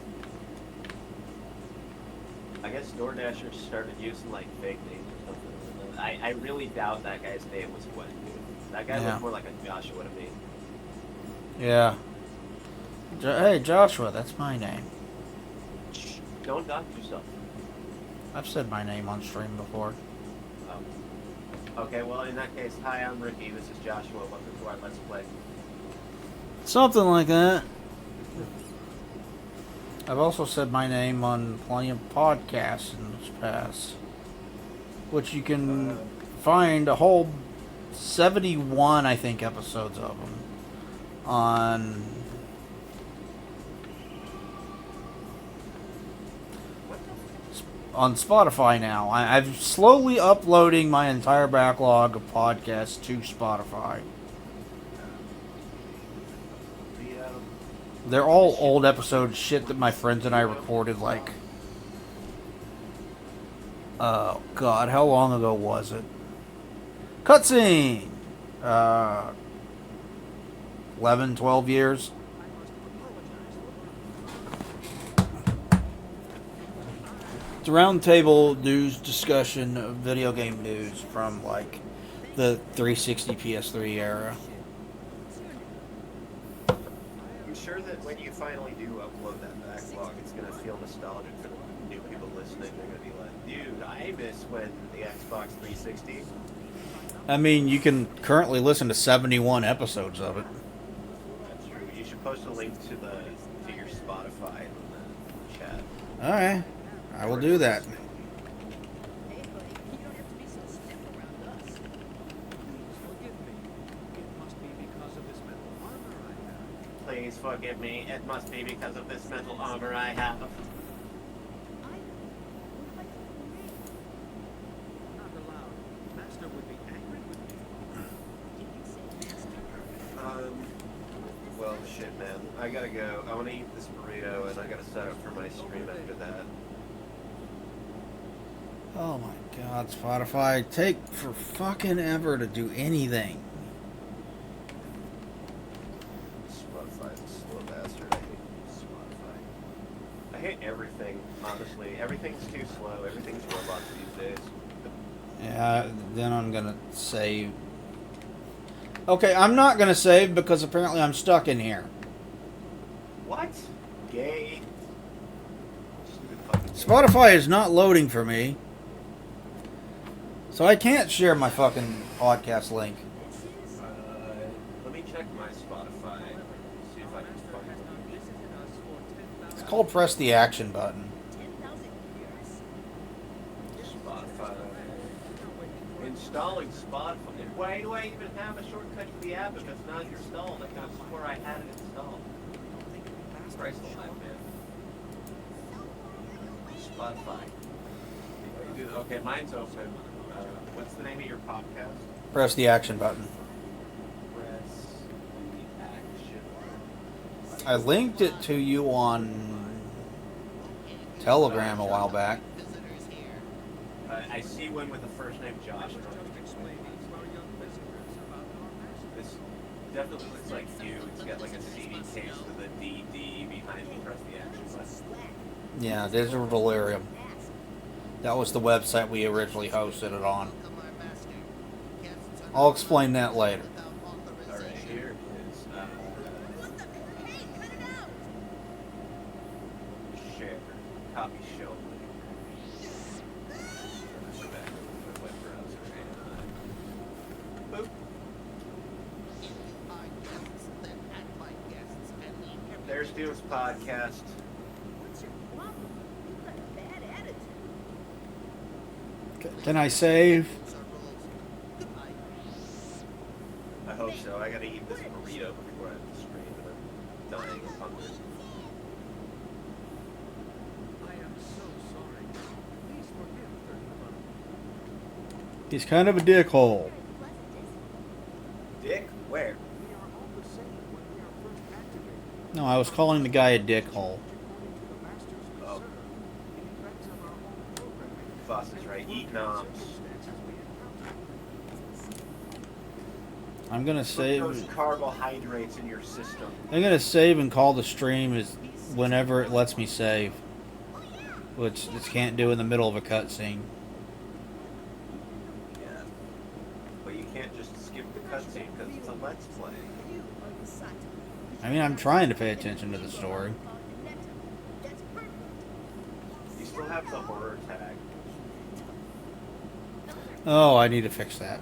I guess DoorDashers started using like fake names or something. I really doubt that guy's name was Glenn, dude. That guy Yeah. looked more like a Joshua to me. Yeah. Hey, Joshua, that's my name. Don't dox yourself. I've said my name on stream before. Okay, well in that case, hi, I'm Ricky. This is Joshua. Welcome to our Let's Play. Something like that. I've also said my name on plenty of podcasts in the past, which you can find a whole 71, I think, episodes of them on Spotify now. I'm slowly uploading my entire backlog of podcasts to Spotify. The They're all old episodes, shit that my friends and I recorded, like, oh god, how long ago was it? Cutscene! 11, 12 years. It's a roundtable news discussion of video game news from, like, the 360 PS3 era. I'm sure that when you finally do upload that backlog, it's gonna feel nostalgic for the new people listening. They're gonna be like, dude, I miss when the Xbox 360. I mean, you can currently listen to 71 episodes of it. That's true. You should post a link to your Spotify in the chat. Alright, I will do that. Hey, buddy, you don't have to be so stiff around us. Forgive me. It must be because of this metal armor I have. Please forgive me. It must be because of this metal armor I have. I would like to remain. Not allowed. Master would be angry with me. Did you say master? Well, shit, man. I gotta go. I wanna eat this burrito, and I gotta set up for my stream after that. Oh my god, Spotify, take for fucking ever to do anything. Spotify's a slow bastard. I hate Spotify. I hate everything, honestly. Everything's too slow. Everything's robots these days. Yeah, then I'm gonna save. Okay, I'm not gonna save because apparently I'm stuck in here. What? Gay. Stupid fucking gay. Spotify is not loading for me. So I can't share my fucking podcast link. Let me check my Spotify. See if I can find it. Visited us for 10,000 It's called press the action button. 10,000 years? Spotify. Installing Spotify. Why do I even have a shortcut to the app if it's not installed? I could have swore I had it installed. Christ alive, man. Spotify. Okay, mine's open. What's the name of your podcast? Press the action button. Press the action. I linked it to you on Telegram a while back. I see one with the first name Josh. explaining to our young visitors about our master. This definitely looks like you. It's got like a CD case with a DD behind the press the action button. Yeah, Digital Delirium. That was the website we originally hosted it on. I'll explain that later. Alright, here is share. Copy show link. Go back to the web browser and boop. There's Doom's podcast. What's your problem? You've got a bad attitude. Can I save? I hope so. I gotta eat this burrito before I have to scream, and I'm dying of hunger. I am so sorry. Please forgive 31. He's kind of a dickhole. Dick? Where? We are all the same when we are first activated. No, I was calling the guy a dickhole. According to the master's Oh. concern, the effects of our own programming. Foss is right. Eat noms. Circumstances we encounter. I'm gonna Put save. those carbohydrates in your system. I'm gonna save and call the stream as whenever it lets me save, which it can't do in the middle of a cutscene. Yeah. But you can't just skip the cutscene because it's a let's play. You are the Sato. I mean, I'm trying to pay attention to the story. That's perfect. You still have the horror tag. Oh, I need to fix that.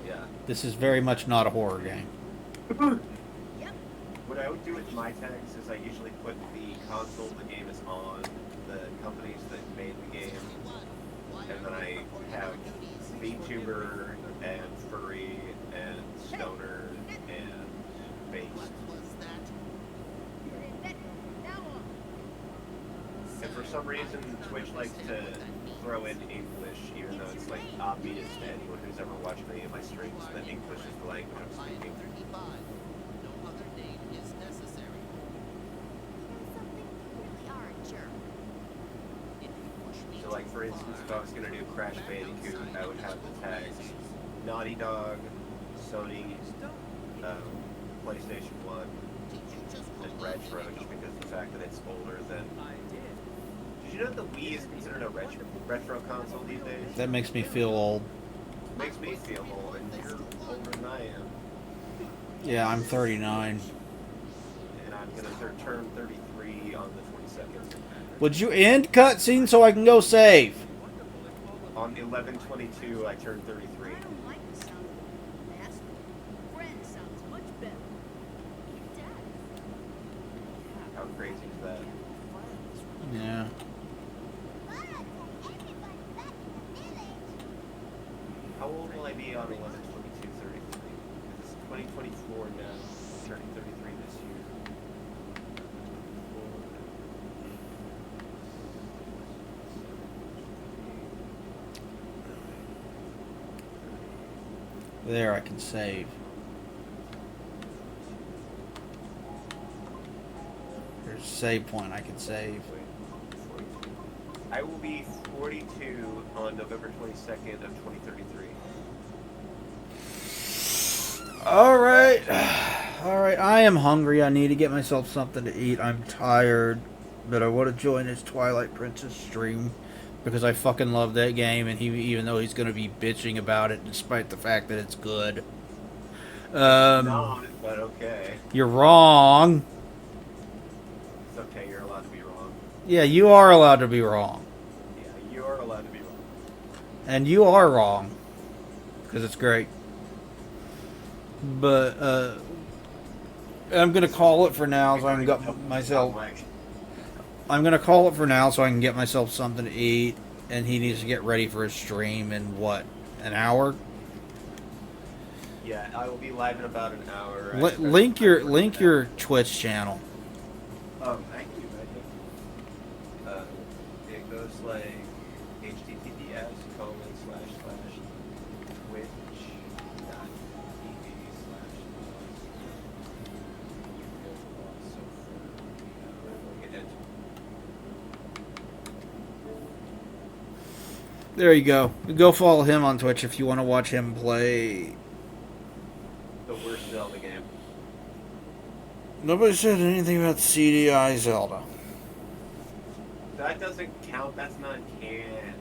Yeah. This is very much not a horror game. Yep. What I would do with my tags is I usually put the console the game is on, the companies that made the game, and then I have VTuber and furry and stoner and based. You're in that from now on. And for some reason, Twitch likes to throw in English, even though it's like obvious to anyone who's ever watched any of my streams that English is the language I'm speaking. No other name is necessary. You know something? You really are a jerk. If you push me So, like, for instance, if I was gonna do Crash Bandicoot, I would have the tags Naughty Dog, Sony, PlayStation 1, and Retro, just because of the fact that it's older than. I did. Did you know that the Wii is considered a retro console these days? That makes me feel old. Makes me feel old, and you're older than I am. Yeah, I'm 39. And I'm gonna turn 33 on the 22nd. Would you end cutscene so I can go save? On the 11/22, I turned 33. I don't like the sound of that. Friend sounds much better. It does. How crazy is that? Yeah. How old will I be on 11/22/33? It's 2024 now. I'm turning 33 this year. There, I can save. There's a save point I can save. 42. I will be 42 on November 22nd of 2033. Alright. Alright, I am hungry. I need to get myself something to eat. I'm tired. But I want to join his Twilight Princess stream. Because I fucking love that game. And even though he's going to be bitching about it, despite the fact that it's good. No, but okay. You're wrong. It's okay, you're allowed to be wrong. Yeah, you are allowed to be wrong. Yeah, you are allowed to be wrong. And you are wrong. Because it's great. But, I'm going to call it for now so I can get myself... I'm going to call it for now so I can get myself something to eat. And he needs to get ready for his stream in, what, an hour? Yeah, I will be live in about an hour. Link your Twitch channel. I can do that. It goes like https://twitch.tv/. There you go. Go follow him on Twitch if you want to watch him play. The worst Zelda game. Nobody said anything about CDI Zelda. That doesn't count. That's not canon.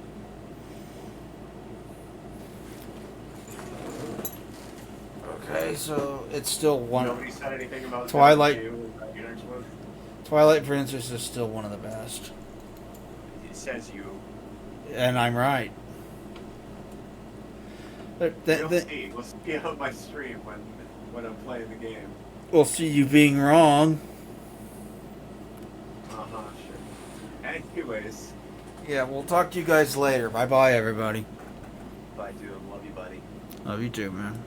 Okay, so it's still one. Nobody said anything about Twilight. Zelda 2. Your next one? Twilight Princess is still one of the best, It says you. and I'm right. You'll see. We'll see on my stream when I'm playing the game. We'll see you being wrong. Sure. Anyways, Yeah, we'll talk to you guys later. Bye bye, everybody. bye, dude. Love you, buddy. Love you too, man.